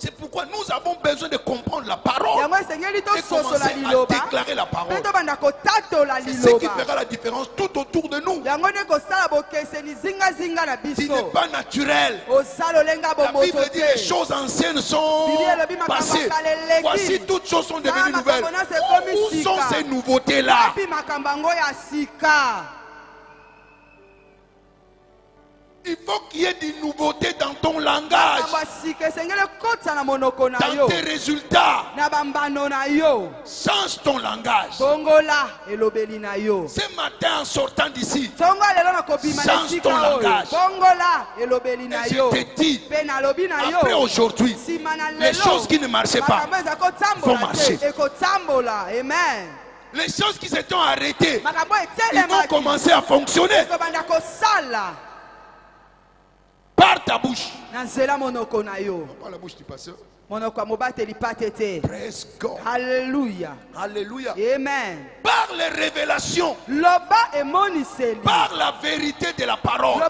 C'est pourquoi nous avons besoin de comprendre la parole yango esengeli et commencer tososola à liloba déclarer la mpe parole. tobanda kotatola C'est ce qui liloba. fera la différence tout autour de nous. yango nde kosala bokeseni zingazinga na Tu biso. n'es pas naturel. oza lolenga La bomoto Bible dit les te. choses anciennes sont Bible elobi makambo passées. ya kala eleki. Voici toutes choses sont devenues Tala nouvelles. makambo nyonso ekomi Où sont sika. ces nouveautés-là? epi makambo yango ya sika. Il faut qu'il y ait des nouveautés dans ton langage, dans tes résultats. Change ton langage. Ce matin en sortant d'ici, change ton langage. Et je te dis, après aujourd'hui, les choses qui ne marchaient pas vont marcher. Amen. Les choses qui se sont arrêtées, ils vont commencer à fonctionner par ta bouche. Pas la bouche du pasteur. Praise God. Alléluia. Alléluia. Amen. Par les révélations, par la vérité de la parole,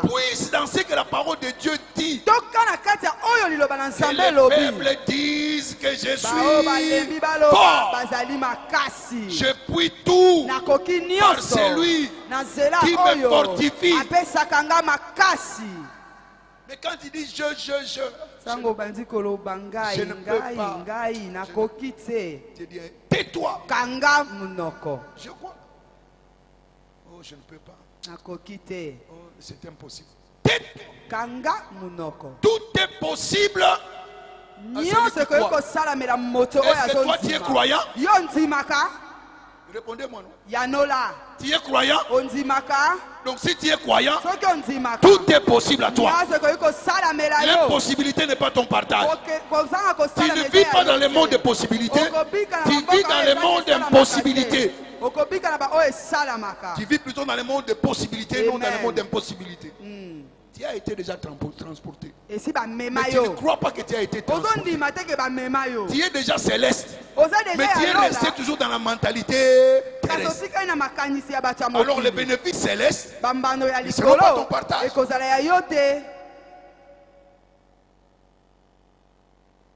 puisse dans ce que la parole de Dieu dit, que les faibles disent que je suis fort. Je puis tout par celui qui me fortifie. Mais quand il dit je ne peux pas. Tu dis, tais-toi. Je crois. Oh, je ne peux pas. Oh, c'est impossible. Tais-toi. Tout est possible. Est-ce que toi tu es croyant? Répondez-moi. Tu es croyant? Donc si tu es croyant, tout est possible à toi. L'impossibilité n'est pas ton partage. Tu ne vis pas dans le monde des possibilités. Tu vis dans le monde d'impossibilité. Tu vis plutôt dans le monde des possibilités, non dans le monde d'impossibilités. Tu as été déjà transporté. Mais tu ne crois pas que tu as été transporté. Tu es déjà céleste. Mais tu es resté toujours dans la mentalité terrestre. Alors les bénéfices célestes ne seront pas ton partage.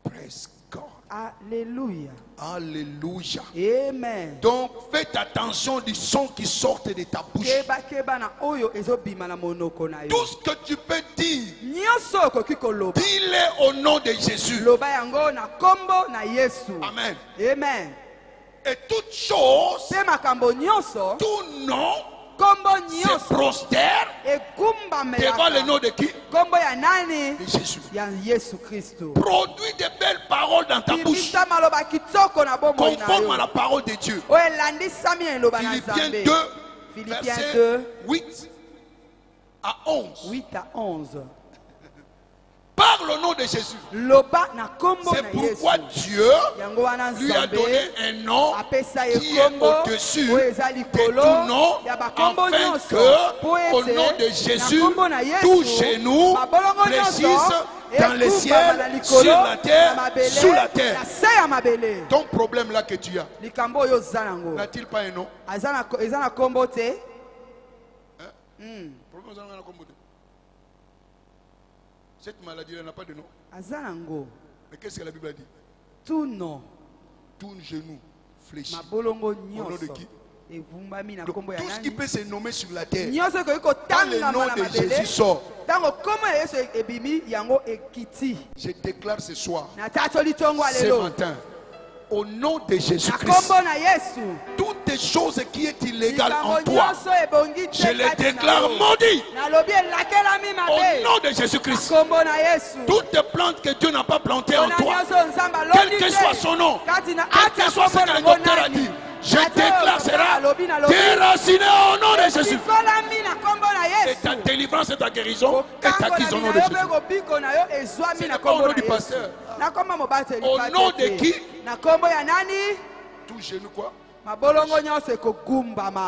Praise God. Alléluia. Alléluia. Amen. Donc faites attention du son qui sort de ta bouche. Tout ce que tu peux dire, dis-le au nom de Jésus. Amen. Amen. Et toute chose, tout nom se prosterne devant le nom de qui? De Jésus. Produis de belles paroles dans ta bouche, conforme à la parole de Dieu. Philippiens 2, verset 8 à 11. Par le nom de Jésus. C'est pourquoi Dieu lui a donné un nom qui est au-dessus de tout nom, afin que, au nom de Jésus, tout genou fléchisse dans les ciels, sur la terre, sous la terre. Ton problème là que tu as, n'a-t-il pas un nom? Cette maladie n'a pas de nom. Mais qu'est-ce que la Bible a dit? Tout nom. Tout genou fléchi. Au nom de qui? Donc, tout ce qui peut se nommer sur la terre, quand le nom de Jésus sort, je déclare ce soir, ce matin, au nom de Jésus-Christ, toutes les choses qui est illégales en toi, je les déclare maudites. Au nom de Jésus-Christ, toutes les plantes que Dieu n'a pas plantées en toi, quel que soit son nom, quel que soit ce que le docteur a dit, je déclare sera déraciné au nom de Jésus. Et ta délivrance et ta guérison est acquise au nom de Jésus. Ce n'est pas au nom du pasteur. Au nom de qui? Tout genou quoi?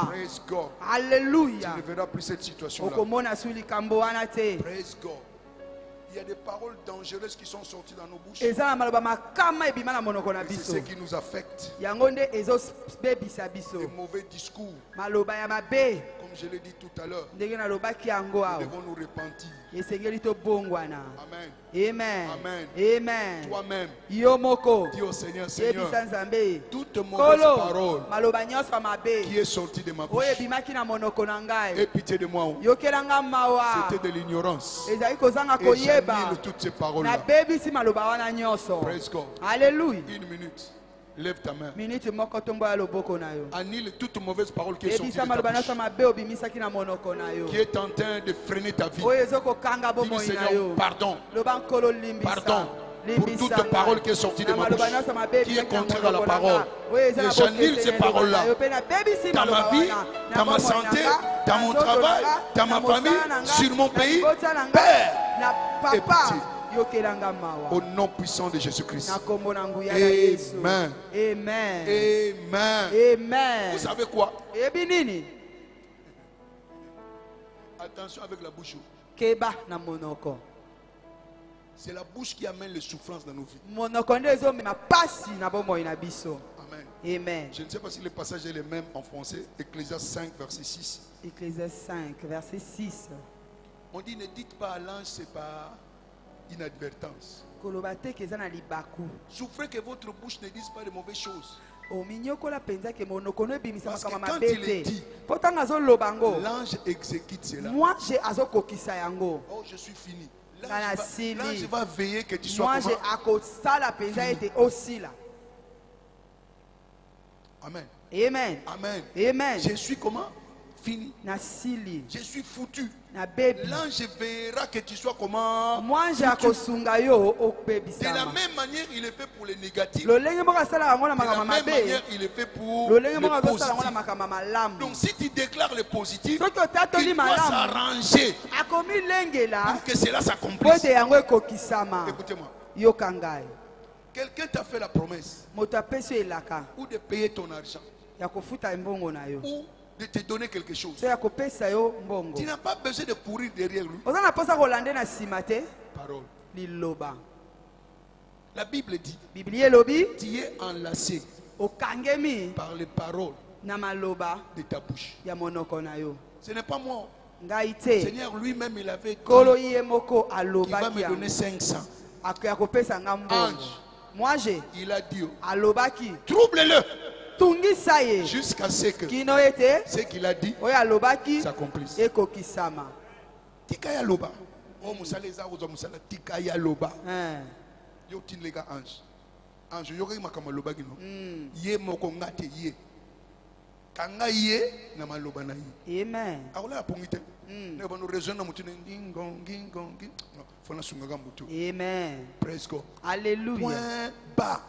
Praise God. Alléluia. Tu ne verras plus cette situation-là. Praise God. Il y a des paroles dangereuses qui sont sorties dans nos bouches. Et c'est ce qui nous affecte. Des mauvais discours. Comme je l'ai dit tout à l'heure, nous devons nous repentir. Amen. Amen. Amen. Amen. Toi-même, dis au Seigneur, Seigneur, toute mauvaise parole qui est sortie de ma bouche, aie pitié de moi. C'était de l'ignorance. Et j'annule toutes ces paroles-là. Praise God. Alléluia. 1 minute. Lève ta main. minute moko tombola loboko na yo. Annule toute mauvaise parole qui est sortie de Ebisa ta maloba bouche, nyonso mabe obimisaki na monoko na yo. qui est en train de freiner ta vie. Oyo ezokokanga Dis-lui, bomoi na Seigneur, yo. pardon. Loba nkolo limbisa. Pardon pour toute parole qui est sortie de ma bouche, qui est contraire à la parole. Et j'annule ces paroles-là dans ma vie, dans ma santé, dans mon travail, dans ma famille, sur mon pays. Père, et pitié. Au nom puissant de Jésus-Christ. Amen. Amen. Amen. Amen. Vous savez quoi? Ebinini. Attention avec la bouche. Keba na monoko. C'est la bouche qui amène les souffrances dans nos vies. Monoko ndezo ma pasi na bomoi na biso. Amen. Amen. Je ne sais pas si le passage est le même en français. Ecclésiaste 5, verset 6. Ecclésiaste 5, verset 6. On dit ne dites pas à l'ange, c'est par inadvertance. Kolobate keza na libaku. Souffrez que votre bouche ne dise pas de mauvaises choses. Ominyokola penza ke monoko no ebimisa Parce que makama quand il est mabete. dit, Potanga zo lobango. l'ange exécute cela. Moi j'ai azokokisa yango. Oh, je suis fini. Kana sili. L'ange va veiller que tu sois Moi j'ai comment? akosala penza ete osila. Amen. Amen. Amen. Amen. Je suis comment? Fini. Na sili. Je suis foutu. Na baby. L'ange veillera que tu sois comment? Moi j'ai akosunga yo De la okbebisama. même manière, il est fait pour les négatifs. Lolenge moko asala yango na De la makama même mabe. manière, il est fait pour Lolenge les moko azosala yango na positifs. makama malamu. Donc, si tu déclares le positif, Soki otatoli il doit malamu. s'arranger Akomi lengela. pour que cela Po s'accomplisse. ete yango ekokisama. Écoutez-moi. Yoka ngai. Quelqu'un t'a fait la promesse Moto apesi yo elaka ou de payer ton argent ya kofuta mbongo na yo. ou de te donner quelque chose. So ya kopesa yo mbongo. Tu n'as pas besoin de courir derrière lui. Oza na posa kolande na nsima te Parole. liloba. La Bible dit, Biblia elobi tu es enlacé okangemi par les paroles na maloba de ta bouche. ya monoko na yo. Ce n'est pas moi. Ngai Le te Seigneur lui-même, il avait dit kolo ye moko qu'il va alobaki me yango. donner 500. Ya kopesa nga mbongo. Ange. Moi je Il a dit, alobaki trouble-le tungisa ye jusqu'à ce que kino ete ce qu'il a dit oyo alobaki s'accomplisse. ekokisama. Tikaya loba. Oh, musala eza ozo musala tikaya loba. Hein. Yo tin lega ange. Ange yo kama kama loba gino. Ye moko ngate ye. Kanga ye na maloba na ye. Amen. Akola pongite. Ne ba no raison na mutune ngong ngong. Fona sunga mutu. Amen. Praise God. Alléluia. Point bas.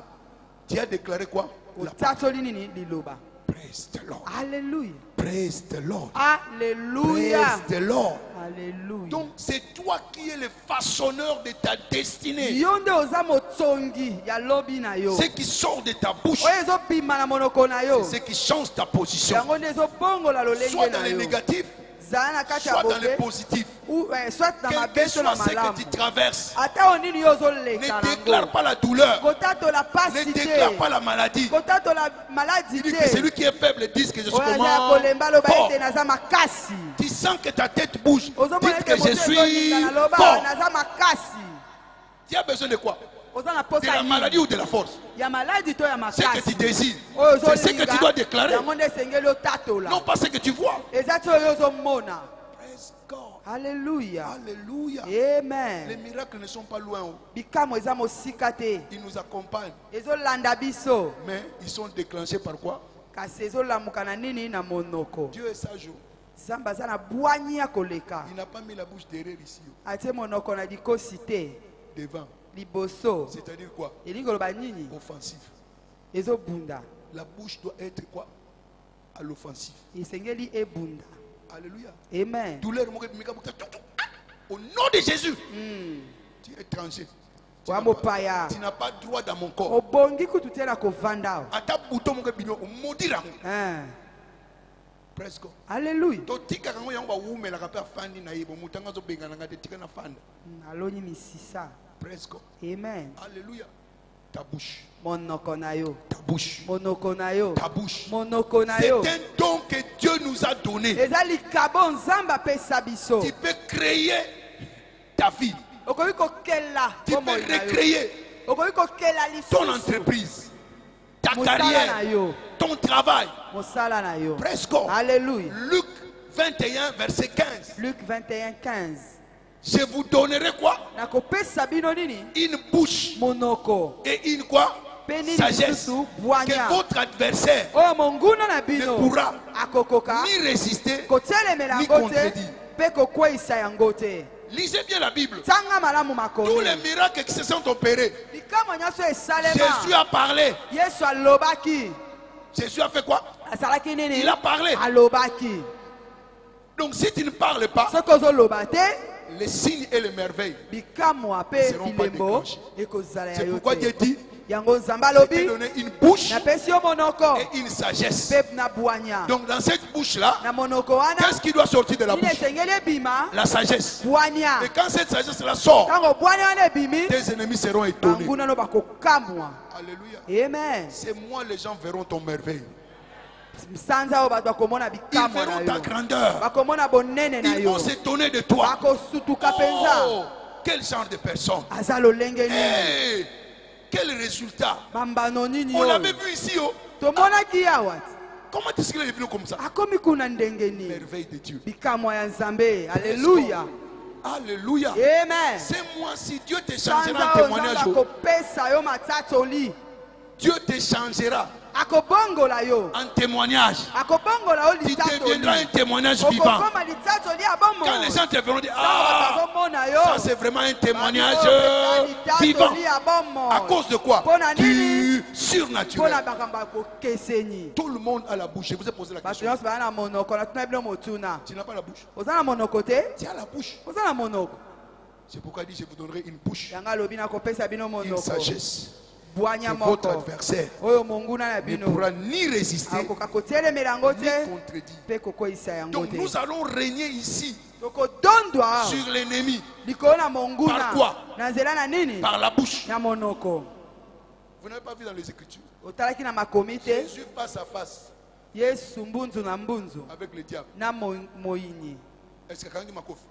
Tu as déclaré quoi? La Otatoli nini liloba. praise the Lord. Alléluia. Praise the Lord. Alléluia. Praise the Lord. Alléluia. Donc c'est toi qui es le façonneur de ta destinée. yo nde oza motongi ya lobi na yo. Ce qui sort de ta bouche, Oyo ezobima na monoko na yo. c'est ce qui change ta position. Yango nde ezobongola Soit lolenge dans na les yo. négatifs, Zala na kati ya soit dans les bobe positifs. ou soit na Quel que mabeso na soit ce que malamu. tu traverses, Ata onini yo ozoleka ne déclare nango. pas la douleur, Kotatola ne pasi déclare te. pas la maladie. Kotatola maladie Il dit que te. celui qui est faible dise que je suis Oyo aza comment kolemba loba fort. ete naza makasi. Tu sens que ta tête bouge, Ozomona dites ete que je moto suis ezolinga na loba fort. naza makasi. Tu as besoin de quoi? Oza na De posa la maladie ou de la force? ya maladie to ya Ce que tu makasi. désires, Oyo c'est ce que ozolinga, tu dois déclarer. yango nde esengeli otatola. Non pas ce que tu vois. Eza ti oyo ozomona. Praise God. Alléluia. Alléluia. Les Amen. miracles ne sont pas loin. Bikamwa eza mosika te. Ils nous accompagnent. Ezolanda biso. Mais ils sont déclenchés par quoi? Kasi ezolamuka na nini na monoko. Dieu est sage. Nzambe aza na bwanyi ya koleka. Il n'a pas mis la bouche derrière ici, Atie monoko na likosi te. devant. Liboso. C'est-à-dire quoi? Elingi koloba nini? Offensif. Ezobunda. La bouche doit être quoi? À l'offensif. Esengeli ebunda. Alléluia. Amen. Douleur, au nom de Jésus, tu es étranger. Tu Wa mopaya. n'as pas droit dans mon corps. Obongi kutu te na kovanda. À ta bouton, mon bino, maudira. Hein. Presque. Alléluia. To tika kango yango wume la kapea fandi na yebo mutanga zo benga nga te tika na fanda. Aloni misisa. Presque. Amen. Alléluia. Ta bouche. Monoko na yo. Ta bouche. Monoko na yo. Ta bouche. Monoko na C'est yo. un don que Dieu nous a donné. Eza likabo nzambe apesa biso. Tu peux créer ta vie. Okoki kokela Tu peux bomoi na yo. recréer Okoki kokela ton lisusu. entreprise, ta Mosala na carrière, yo. ton travail. Mosala na yo. Presque. Alléluia. Luc 21, verset 15. Luc 21, 15. Je vous donnerai quoi? Nakopesa bino nini? Une bouche Monoko. et une quoi? sagesse que votre adversaire ne pourra ni résister ni contredire. Lisez bien la Bible. Tous les miracles qui se sont opérés, Jésus a parlé. Jésus a fait quoi? Il a parlé. Donc si tu ne parles pas, les signes et les merveilles ne seront pas déclenchés. C'est pourquoi Dieu dit, je t'ai donné une bouche et une sagesse. Donc dans cette bouche-là, qu'est-ce qui doit sortir de la bouche? La sagesse. Et quand cette sagesse-là sort, tes ennemis seront étonnés. Alléluia. Amen. C'est moi, les gens verront ton merveille. Ils verront ta grandeur. Ils vont s'étonner de toi. Oh, quel genre de personne. Hey, quel résultat. On l'avait vu ici. Oh. Comment est-ce qu'il est venu comme ça? Merveille de Dieu. Alléluia. Alléluia. Amen. C'est moi, si Dieu te changera en témoignage, Dieu te changera en témoignage. Tu deviendras un témoignage vivant. Quand les gens te verront dire, ah, ça c'est vraiment un témoignage vivant. À cause de quoi? Du surnaturel. Tout le monde a la bouche. Je vous ai posé la question. Tu n'as pas la bouche. Tu as la bouche. C'est pourquoi il dit, je vous donnerai une bouche, une sagesse. Que votre adversaire ne pourra ni résister ni contredire. Donc nous allons régner ici sur l'ennemi. Par quoi? Par la bouche. Vous n'avez pas vu dans les Écritures Jésus face à face avec le diable. Est-ce que quand il m'a coffre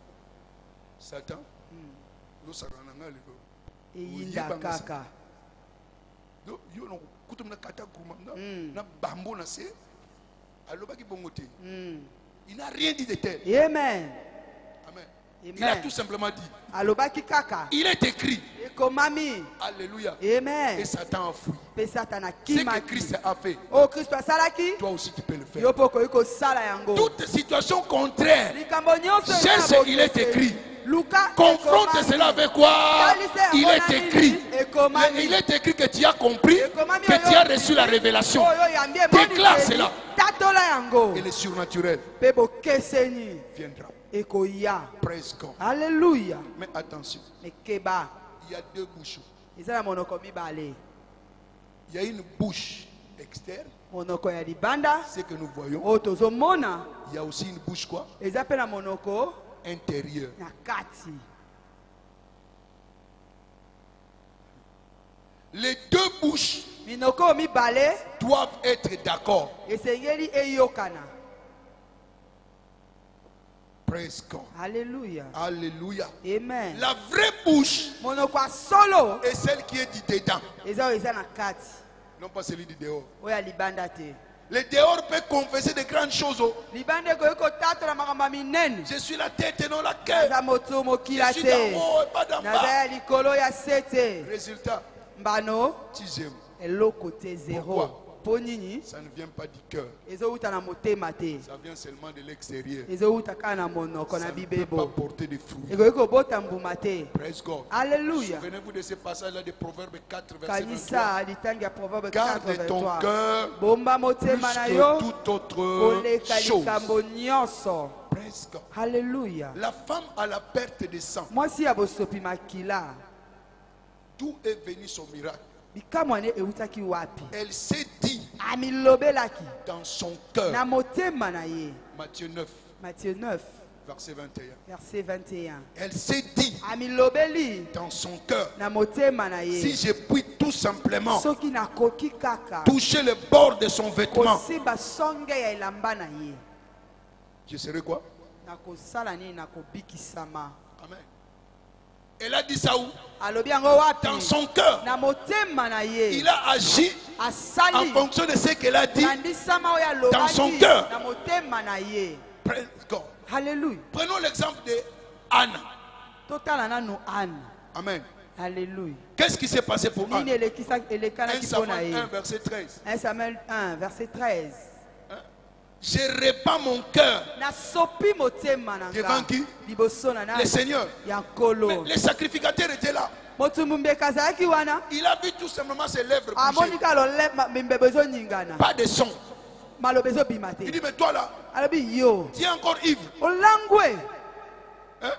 Satan nous savons il n'a rien dit de tel. Amen. Amen. Il a tout simplement dit. Il est écrit. Alléluia. Amen. Et Satan a fui. Ce que Christ a fait, toi aussi tu peux le faire. Toute situation contraire, cherche, il est écrit. Confronte cela avec quoi? Il est écrit. Il est écrit que tu as compris, que tu as reçu la révélation. Déclare cela. Et le surnaturel viendra. Praise God. Alléluia. Mais attention, il y a deux bouches. Il y a une bouche externe, ce que nous voyons. Il y a aussi une bouche quoi? Intérieure. Les deux bouches doivent être d'accord. Praise God. Alléluia. Alléluia. Amen. La vraie bouche est celle qui est dit dedans. Non pas celui du dehors. Le dehors peut confesser de grandes choses. Je suis la tête et non la queue. Je suis d'en haut et pas d'en bas. Résultat, dixième. Pourquoi? Ça ne vient pas du cœur. Ça vient seulement de l'extérieur. Ça ne peut pas porter de fruits. Praise God. Alléluia. Souvenez-vous de ce passage-là de Proverbe 4, verset 23. Garde Garde ton cœur plus que toute autre chose. Praise God. Alléluia. La femme à la perte de sang. D'où est venu son miracle? Elle s'est dit dans son cœur. Matthieu 9. Verset 21. Elle s'est dit dans son cœur, si je puis tout simplement toucher le bord de son vêtement, je serai quoi? Amen. Elle a dit ça où? Dans son cœur. Il a agi en fonction de ce qu'elle a dit dans son cœur. Praise God. Alléluia. Prenons l'exemple de Anne. Anne. Amen. Alléluia. Qu'est-ce qui s'est passé pour Anne? Nini elekana 1 kipona Samuel ye. 1, verset 13. 1 Samuel 1, verset 13. Je répands mon cœur Na sopi motema na devant nga. qui? Liboso na na. Le Seigneur. Ya Mais kolo. les sacrificateurs étaient là. Motumumbe kazaki wana. Il a vu tout simplement ses lèvres Amoni bouger. ka lo le mbebe zo nyingana. Pas de son. Malobe zo Il bimate. dit, mais toi là, Alobi yo. tu es encore ivre. Olangwe. Hein?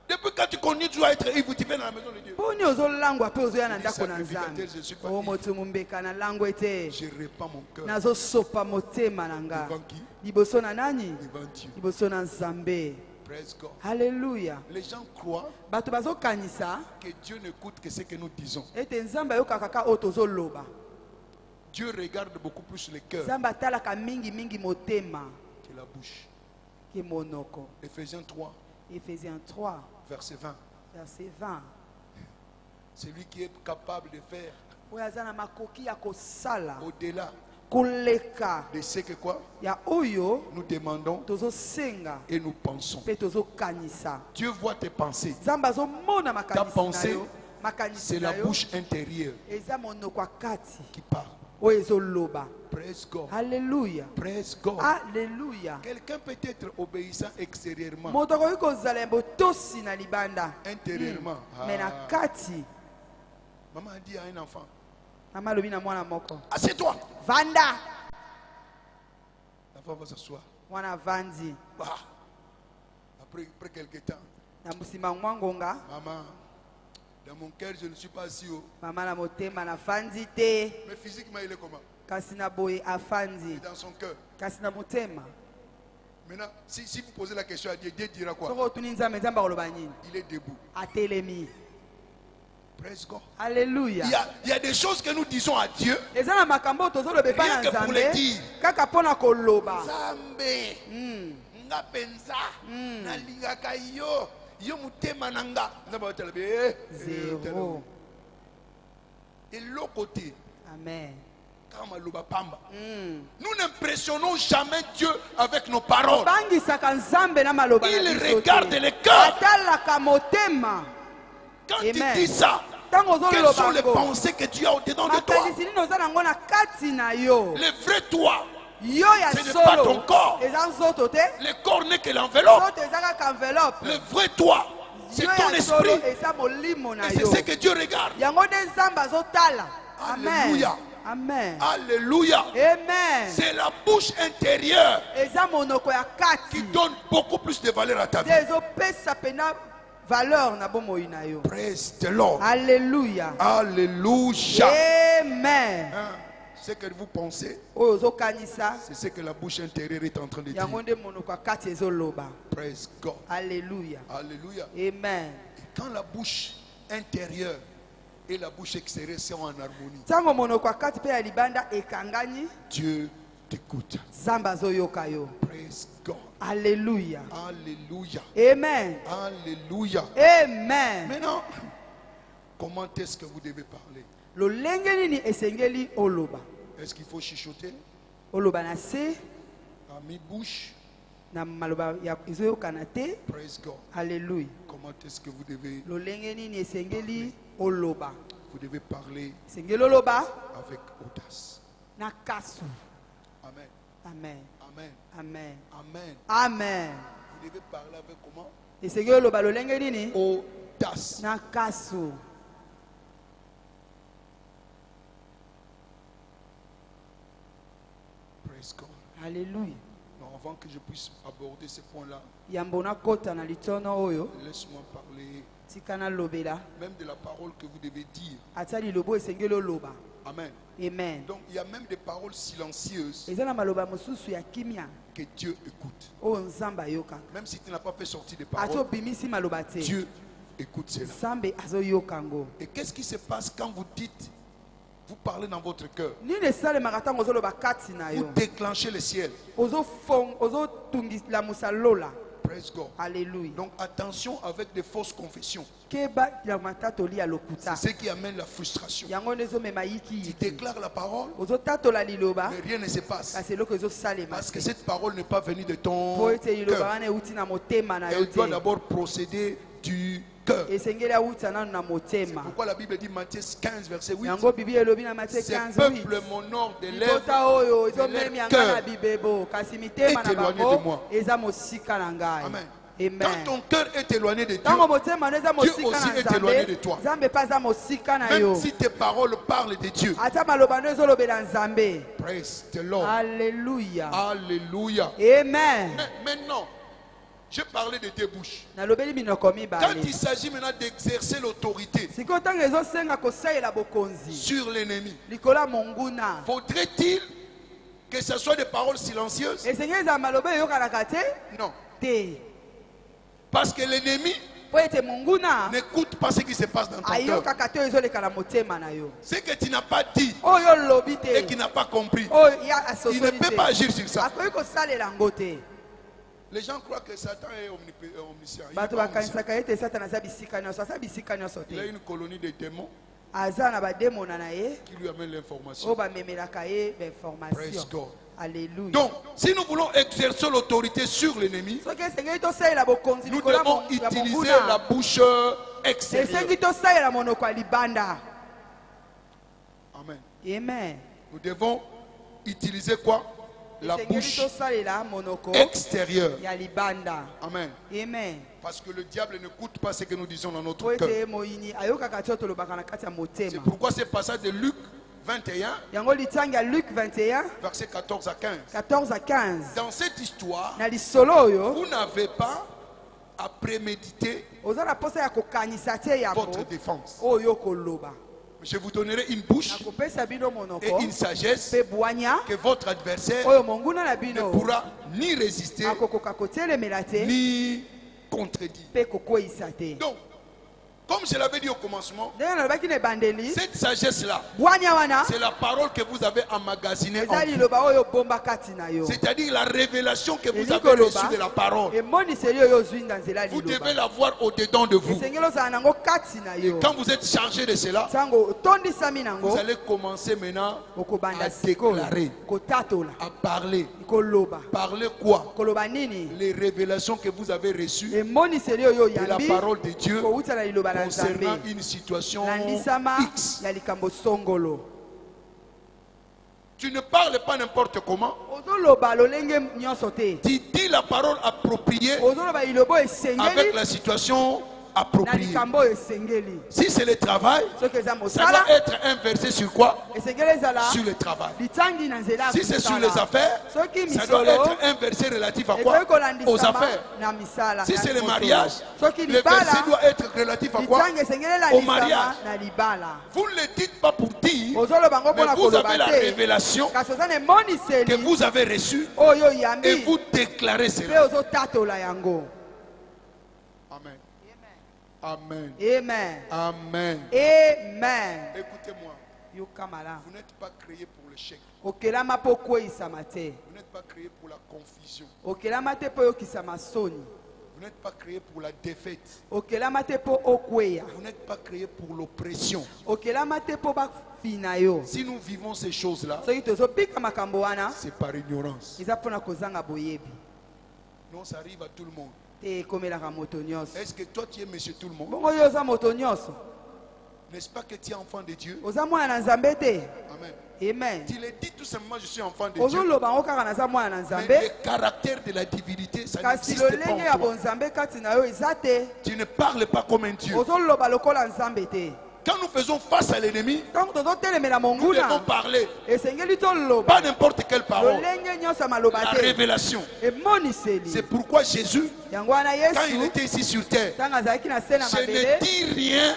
Depuis quand tu connais, tu dois être ivre, tu viens dans la maison de Dieu. Poni ozo langwa pe ozo ya na ndako na Sacrificateur, nzambe. je suis pas O ivre. motumumbe kana langwe te. Je répands mon cœur Nazo sopa motema na nga. devant qui? Liboso na nani? Devant Dieu. Liboso na Nzambe. Praise God. Alléluia. Les gens croient Bato bazokanisa que Dieu n'écoute que ce que nous disons. ete Nzambe ayokaka kaka oyo tozoloba. Dieu regarde beaucoup plus le cœur Nzambe atalaka mingi mingi motema que la bouche. ke monoko. Éphésiens 3, Éphésiens 3, verset 20. verset 20. Celui qui est capable de faire Oyo aza na makoki ya kosala au-delà koleka de ce que quoi ya oyo nous demandons tozosenga et nous pensons. mpe tozokanisa. Dieu voit tes pensées. Nzambe azomona makanisi na pensée, yo. Makanisi C'est na la yo bouche intérieure eza monoko ya kati qui parle. oyo ezoloba. Praise God. Alléluia. Praise God. Alléluia. Quelqu'un peut être obéissant extérieurement, Moto akoki kozala ya botosi na libanda intérieurement. me na kati Maman a dit à un enfant, mama alobi na mwana moko assieds-toi. vanda. L'enfant va s'asseoir. Mwana vandi Ah. Après quelques temps, na nsima mwa ngonga maman, dans mon cœur, je ne suis pas assis. mama na motema na fandi te Mais physiquement, il est comment? kasi na boye Il afandi est dans son cœur. kasi na motema. Maintenant, si vous posez la question à Dieu, Dieu dira quoi? Soko otuni Nzambe, Nzambe akoloba nini? Il est debout. Atelemi. Praise God. Alléluia. Il y a des choses que nous disons à Dieu. eza na makambo oyo tozoloba epai na Rien que pour Nzambe le dire. kaka mpona koloba. Nzambe, nga penza, nalingaka yo, yo mutema nanga. Nzambe atala be. Zéro. Et l'autre côté, Amen. kama loba pamba. Nous n'impressionnons jamais Dieu avec nos paroles. Bangisaka Nzambe na maloba na Il biso regarde te. le cœur. Atalaka motema. Quand Amen. tu dis ça, Ntango quelles sont ozoloba les ngo pensées que tu as au-dedans de toi? makanisi nini oza nango na kati na yo. Le vrai toi, Yo ya ce n'est pas ton solo corps. eza nzoto te. Le corps n'est que l'enveloppe. Nzoto eza kaka enveloppe. Le vrai toi, c'est Yo ton ya solo esprit. eza molimo na Et c'est yo. ce que Dieu regarde. Yango nde Nzambe azotala. Amen. Alléluia. Amen. Alléluia. Amen. C'est la bouche intérieure Eza monoko ya qui kati. donne beaucoup plus de valeur à ta vie. Nde ezopesa pena valeur na bomoi na yo. Praise the Lord. Alléluia. Alléluia. Amen. Hein, ce que vous pensez, Oyo ozokanisa c'est ce que la bouche intérieure est en train de dire. yango nde monoko ya kati ezoloba. Praise God. Alléluia. Alléluia. Amen. Quand la bouche intérieure et la bouche extérieure sont en harmonie, Ntango monoko ya kati mpe ya libanda ekangani, Dieu t'écoute. Nzambe azoyoka yo. Praise God. Alléluia. Alléluia. Amen. Alléluia. Amen. Maintenant, comment est-ce que vous devez parler? Lolenge nini esengeli oloba? Est-ce qu'il faut chuchoter Oloba na se à mi-bouche? na maloba ya ezoyokana te. Praise God. Alléluia. Comment est-ce que vous devez Lolenge nini esengeli oloba? Vous devez parler Esengeli oloba avec audace. na kasu. Amen. Amen. Amen. Amen. Amen. Amen. Vous devez parler avec comment? Esengeli oloba lolenge nini? Audace. Na kasu. Praise God. Alléluia. Non, avant que je puisse aborder ce point-là, Yambo na kota na litono oyo laisse-moi parler tikana lobela même de la parole que vous devez dire. ata lilobo esengeli oloba. Amen. Amen. Donc, il y a même des paroles silencieuses Eza na maloba mosusu ya kimia que Dieu écoute. oyo Nzambe ayoka. Même si tu n'as pas fait sortir des Ata paroles, obimisi maloba te. Dieu écoute cela. Nzambe azoyoka ngo. Et qu'est-ce qui se passe quand vous dites, vous parlez dans votre cœur, Nini esalemaka ntango ozoloba kati na vous yo? déclenchez le ciel. Ozotungisa lola. Praise God. Alléluia. Donc attention avec des fausses confessions. Keba ya matatoli ya lokuta. C'est ce qui amène la frustration. Yango nde ezomema yiki Tu yiki. déclares la parole, Ozotatola liloba mais rien ne se passe. kasi eloko ezosalema Parce que te. cette parole n'est pas venue de ton Po ete liloba cœur. wana euti na motema na yo Elle doit te. d'abord procéder du cœur. esengeli awuta nanu na motema. Pourquoi la Bible dit Matthieu 15, verset 8? Yango Bible elobi na Matthieu Ces 15 peuples m'honorent de lèvres, libota oyo de leur ezomemi yanga cœur na bibebo kasi mitema na est éloigné de bango moi. eza mosika na ngai. Amen. Amen. Quand ton cœur est éloigné de Dieu, Ntango motema no eza Dieu mosika aussi na est éloigné de Nzambe, toi. Nzambe mpe aza mosika na Même yo. si tes paroles parlent de Dieu. Ata maloba no ezolobela Nzambe. Praise the Lord. Alléluia. Alléluia. Amen. Mais maintenant, j'ai parlé de tes bouches. Nalobeli minoko Quand mibale. il s'agit maintenant d'exercer l'autorité Sikoyo ntango ezosenga kosalela bokonzi sur l'ennemi, likolo ya monguna, faudrait-il que ce soit des paroles silencieuses? esengeli ezala maloba eyokanaka te Non. te Parce que l'ennemi mpo ete monguna n'écoute pas ce qui se passe dans ton cœur. ayokaka te oyo ezoleka na motema na yo, Ce que tu n'as pas dit oyo olobi et te, qui n'a pas compris, oyo ya il ne asosoli peut pas te, agir sur ça. akoki kosalela yango te. Les gens croient que Satan est omniscient. Il est Bato pas omniscient. bakanisaka ete satana aza bisika nyonso, aza bisika nyonso Il a te, une colonie de démons aza na bademona na ye qui lui amènent l'information. oyo bamemelaka ye Praise bainformation. God. Alléluia. Donc, si nous voulons exercer l'autorité sur l'ennemi, soki esengeli tosalela bokonzi nous likolo devons ya utiliser la monguna, bouche extérieure. esengi tosalela monoko ya libanda. Amen. Amen. Nous devons utiliser quoi? La esengeli bouche tosalela monoko extérieure. ya libanda. Amen. Amen. Parce que le diable n'écoute pas ce que nous disons dans notre Po cœur. ete moyini ayokaka ti oyo tolobaka na kati ya C'est motema. pourquoi ce passage de Luc 21, Yango litangi ya Luc 21 versets 14 à 15. 14 à 15. Dans cette histoire, Na lisolo oyo vous n'avez pas à préméditer oza na posa ya kokanisa te yango votre défense. oyo koloba. Je vous donnerai une bouche Nakopesa bino et monoko une sagesse pe bwanya que votre adversaire oyo monguna na ne bino pourra ni résister akokoka kotelemela te ni contredire. pe kokweyisa te. Donc, comme je l'avais dit au commencement, Ndenge nalobaki na ebandeli, cette sagesse-là, bwanya wana c'est la parole que vous avez emmagasinée en eza vous. liloba oyo bomba kati na yo. C'est-à-dire la révélation que vous Elingi avez oloba, reçue de la parole. emoniseli oyo ozwi na nzela Vous devez liloba l'avoir au-dedans de vous. esengeli ozala nango kati na yo. Quand vous êtes chargé de cela, Ntango otondisami nango vous allez commencer maintenant okobanda à sikoyo déclarer, kotatola à parler. koloba. Parler quoi? Koloba nini? Les révélations que vous avez reçues Emoniseli oyo de la yambi parole de Dieu kowuta na liloba na concernant Nzambe une situation landisama X. ya likambo songolo. Tu ne parles pas n'importe comment. Ozoloba lolenge nyonso te. Tu dis la parole appropriée Ozoloba liloba avec esengeli la situation na appropriée. likambo oyo esengeli. Si c'est le travail, Soki eza ça mosala doit être inversé sur quoi? esengeli ezala Sur le travail. litangi na nzela ya Si c'est sur kosala. les affaires, Soki ça doit misolo être inversé relatif à quoi? ekoki kolandisama Aux affaires. na misala. Si na c'est le mosolo. mariage, Soki le verset libala doit être relatif à quoi? litangi esengeli Au elandisama mariage. na libala. Vous ne le dites pas pour dire, Ozoloba ngo mais mpona vous koloba avez la te révélation kasi oza na que emoniseli vous avez reçue oyo et yambi vous déclarez mpe cela. ozotatola yango. Amen. Amen. Amen. Amen. Amen. Écoutez-moi, yoka malamu vous n'êtes pas créé pour l'échec. okelama mpo okweyisama te, Vous n'êtes pas créé pour la confusion. okelama te mpo oyokisama soni, Vous n'êtes pas créé pour la défaite. okelama te mpo okweya, Vous n'êtes pas créé pour l'oppression. okelama te mpo bafina yo. Si nous vivons ces choses-là, soki tozobika makambo wana c'est par ignorance. eza mpona kozanga boyebi Non, ça arrive à tout le monde. te, ekomelaka moto nyonso. Est-ce que toi tu es monsieur tout le monde? bongo yo oza moto nyonso, N'est-ce pas que tu es enfant de Dieu? oza mwana na nzambe te. Amen. Amen. Tu le dis tout simplement, je suis enfant de Dieu. ozoloba ngo kaka naza mwana na Mais nzambe, le caractère de la divinité, ça kasi n'existe pas lolenge en ya toi. bonzambe kati na yo eza te. Tu ne parles pas comme un Dieu. ozoloba lokola nzambe te. Quand nous faisons face à l'ennemi, ntango tozotelemela nous devons monguna parler. esengeli toloba Pas n'importe quelle parole. lolenge nyonso ya maloba La te, révélation. C'est emoniseli. pourquoi Jésus, yango wana quand il yesu était ici sur terre, ntango azalaki na se na je ne mabele dis rien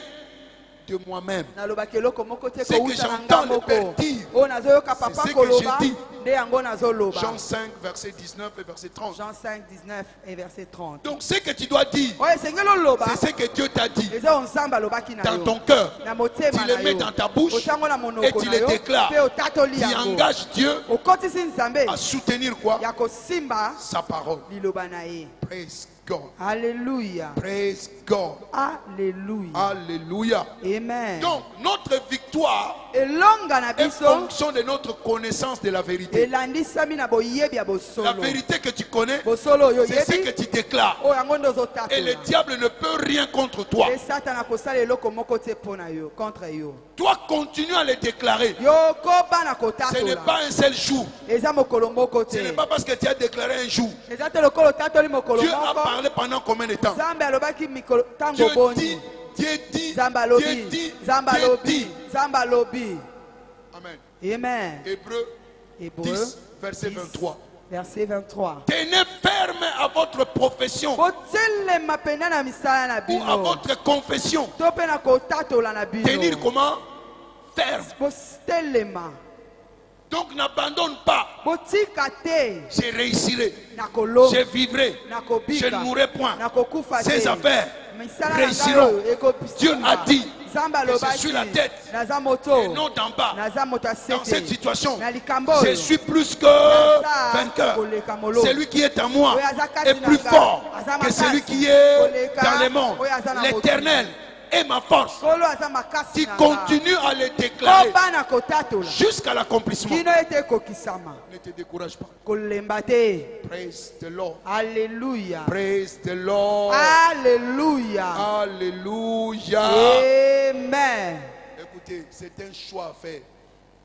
de moi-même. nalobaki eloko moko te Ce que kowuta na j'entends nga le Père moko dire, oyo nazoyoka c'est papa ce que koloba je dis. nde yango nazoloba. Jean 5, verset 19 et verset 30. Jean 5, 19 et verset 30. Donc ce que tu dois dire, oyo esengeli oloba c'est ce que Dieu t'a dit eza oyo nzambe alobaki na dans yo ton cœur. na motema Tu le na mets yo, dans ta bouche otango na et monoko tu na le yo déclares. mpe otatoli Tu yango, engages Dieu okotisi nzambe à soutenir quoi? ya kosimba Sa parole. liloba na ye. Praise God. Alléluia. Praise God. Alléluia. Alléluia. Amen. Donc, notre victoire victoire elonga na est biso fonction de notre connaissance de la vérité. elandisami na boyebi ya La bosolo vérité que tu connais, bosolo oyo c'est ce que oyebi tu déclares. oyo yango nde Et le ozotatola diable ne peut rien contre toi. e satana akosala eloko moko te mpo na yo contre yo Toi, continue à le déclarer. yo koba na Ce n'est kotatola pas un seul jour. eza mokolo moko Ce n'est te pas parce que tu as déclaré un jour. eza te lokola otatoli mokolo Dieu a moko parlé pendant combien de temps? nzambe alobaki mikolo ntango Dieu boni dit, Dieu dit, nzambe Dieu alobi dit, nzambe Dieu alobi dit. nzambe alobi Amen. amen Hébreu Hébreu 10, verset 10, 23. verset 23 Tenez ferme à votre profession botelema pena na misala na ou à bino votre confession. to mpe na kotatola na bino Tenir comment? Ferme. botelema Donc n'abandonne pas. botika te Je réussirai. na koloba Je vivrai. na Je kobika ne mourrai point. na kokufa te Ces affaires misala na ngai réussiront. oyo ekobisama. Dieu a dit nzambe que je alobaki suis la tête naza et moto non d'en bas. naza moto ya Dans cette sete situation, na likambo je oyo suis plus que naza vainqueur. koleka molongo. Celui qui est en moi Oyo aza kati est na plus ngai. fort Aza que makasi. celui qui est Koleka. dans le monde. Oyo aza na L'Éternel est ma force. kolo aza makasi Tu na nga. continues à le déclarer koba na kotatola jusqu'à l'accomplissement. kino ete ekokisama Ne te décourage pas. kolemba te Praise the Lord. alleluya Praise the Lord. alleluya Alléluia. amen Écoutez, c'est un choix à faire.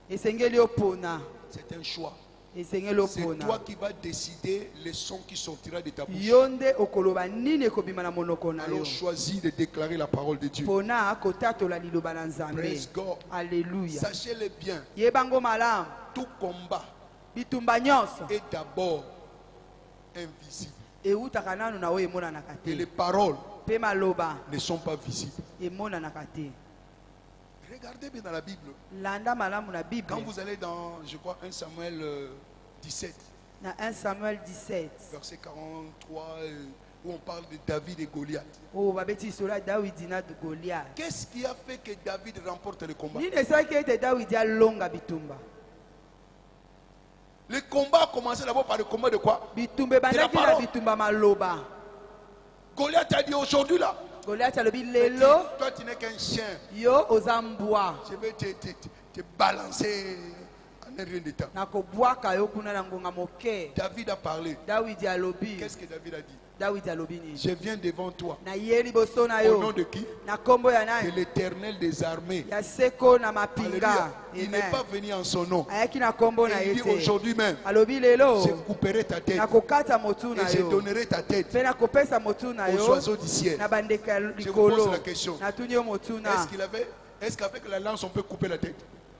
esengeli opona C'est un choix. esengeli C'est opona toi qui vas décider le son qui sortira de ta bouche. yo nde okoloba nini ekobima na monoko na yo Alors choisis de déclarer la parole de Dieu. mpona kotatola liloba na nzambe Praise God. alleluya Sachez-le bien, yebango malamu tout combat bitumba nyonso est d'abord invisible. eutaka nanu na oyo emonanaka Et les te paroles mpe maloba ne sont pas visibles. emonanaka te Regardez bien dans la Bible. landa malamu na Quand bible vous allez dans, je crois, 1 Samuel 17, na 1 samuel 17 verset 43, où on parle de David et Goliath. oyo babeti lisolo ya dawidi na goliat Qu'est-ce qui a fait que David remporte le combat? nini esalaki ete dawidi alonga bitumba Le combat a commencé d'abord par le combat de quoi? bitumba ebandaki na parole. bitumba maloba Goliath a dit aujourd'hui là, goliat alobi mais lelo toi tu n'es qu'un chien. yo oza mbwa Je vais te balancer en un rien de temps. nakobwaka yo kuna na ngonga moke David a parlé. dawidi alobi Qu'est-ce que David a dit? dawidi alobi nini Je viens devant toi. naye liboso na Au nom yo de qui? na nkombo ya De nani l'Éternel des armées. ya seko na Alléluia. mapinga Il n'est pas venu en son nom. ayaki na nkombo na Et ye il dit te aujourd'hui même, alobi lelo je couperai ta tête nakokata motu na et je yo donnerai ta tête mpe nakopesa motu na aux yo oiseaux du ciel. na bandeko ya Je vous pose likolo la question. natuni yo motuna Est-ce qu'avec la lance on peut couper la tête?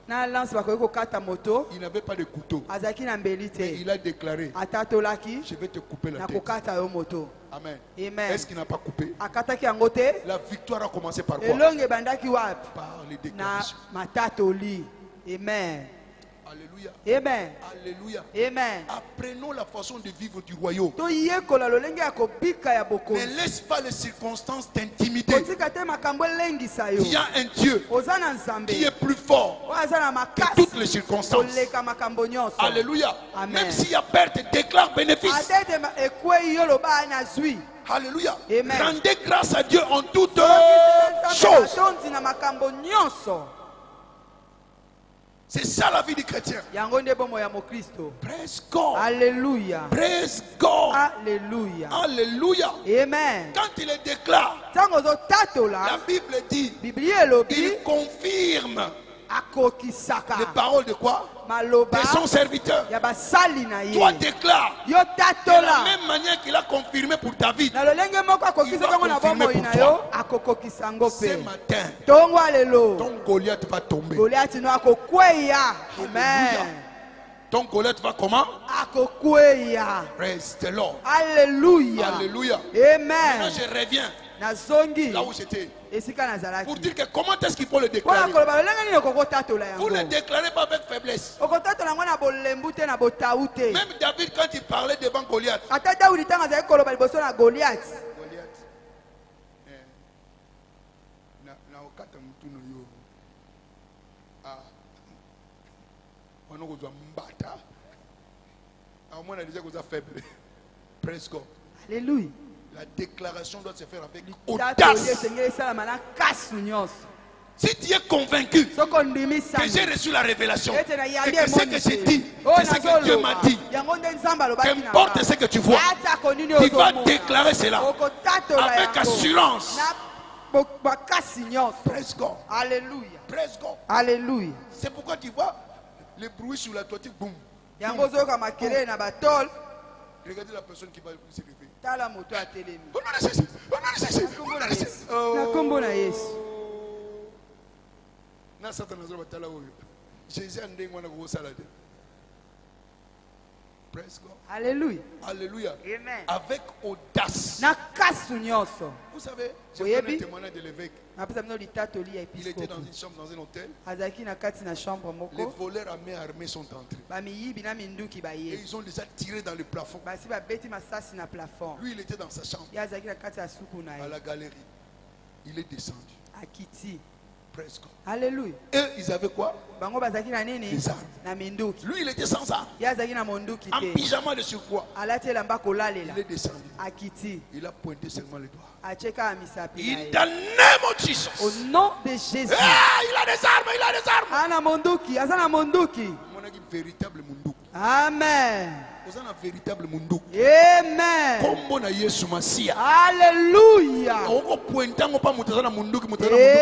na lance bakoki kokata moto Il n'avait pas de couteau. azalaki na mbeli Mais te il a déclaré, atatolaki je vais te couper la tête. nakokata yo moto Amen. Amen. Est-ce qu'il n'a pas coupé? akataki yango te La victoire a commencé par quoi? elongo ebandaki wapi Par les na déclarations. matatoli amen Alléluia. amen Alléluia. amen Apprenons la façon de vivre du royaume. toyekola lolenge ya kobika ya Ne bokonzi laisse pas les circonstances t'intimider. kotika te makambo elengisa yo Il y a un Dieu oza na nzambe qui est plus fort oyo aza na que makasi toutes les circonstances. koleka makambo nyonso Alléluia. Amen. Même s'il y a perte, déclare bénéfice. ata ete ekwei yo loba nazwi Alléluia. Amen. Rendez grâce à Dieu en toutes Soki choses. atondi na makambo nyonso C'est ça la vie du chrétien. yango nde bomo ya mokristo Praise God. alleluya Praise God. alleluya Alléluia. amen Quand il le déclare, ntango la ozotatola Bible dit, biblia elobi il confirme akokisaka les paroles de quoi? maloba De son serviteur. ya basali na Toi ye déclare yo de la tatola même manière qu'il a confirmé pour David. na lolenge moko akokisa Il va ntango na confirmer bomoi pour na yo akokokisa yango Ce mpe matin, ntongo alelo ton Goliath va tomber. goliati no akokweya amen Ton Goliath va comment? akokweya Praise the Lord. alleluya Alléluia. amen Maintenant, je reviens nazongi là où j'étais. esika Pour nazalaki dire que comment est-ce qu'il faut le mpona déclarer? koloba lolenge nini okokotatola Vous ne le yango déclarez pas avec faiblesse. okotatola yango na bolembu te na botau te Même David, quand il parlait devant Goliath, ata dawidi ntango azalaki koloba liboso na goliati Goliath, na okata mutu no yo. Ah, on a besoin mbata. À moins on a déjà besoin faible. Praise God. alleluya La déclaration doit se faire avec tatoli audace. esengeli esalama na kasi nyonso Si tu es convaincu soko ndimisa que j'ai reçu la révélation et ete na que yambi ce que j'ai dit, c'est ce que Dieu m'a dit, yango nde nzambe alobaki na qu'importe ce que tu vois, atako nini tu vas ozomona déclarer cela okotatola avec yango assurance. na makasi nyonso. Praise God. Alléluia. Praise God. Alléluia. C'est pourquoi tu vois les bruits sur la toiture, boum. Yango ozoyoka makelele na batole Regardez la personne qui va se lever. tala moto atelemi Oh non, c'est ça. Oh non, c'est ça. na kombo na Yesu. Na Satan azaba tala oyo. Jésus a ndenge wana ko sala. Praise God. Alléluia. Alléluia. Amen. Avec audace. Na kasu nyonso. Vous savez, j'ai Oui, vu oui. le témoignage de l'évêque. napesa bino litatoli ya Il était dans episkope une chambre, dans un hôtel. azalaki na kati na chambre Les moko voleurs à main armée sont entrés. bamiyibi na minduki Et baye ils ont déjà tiré dans le plafond. basi babeti masasi na plafond Lui, il était dans sa chambre, ye azalaki na kati ya suku na à ye la galerie. Il est descendu. akiti Praise God. alleluya Eux, ils avaient quoi? bango bazalaki na nini Des armes. na minduki Lui, il était sans armes. ye azalaki na monduki En te pyjama de surpoids. alati elamba kolalela Il est descendu. akiti Il a pointé seulement les doigts. acheka ya misapi na In ye the name of Jesus. au nom de Jésus Ah, il a des armes, il a des armes. ana monduki aza na monduki Mon ami, véritable mundu. amen Vous avez un véritable mundu. amen Kombo na Yesu Masia. alléluia Oko pointango pa mutazana munduki mutazana munduki.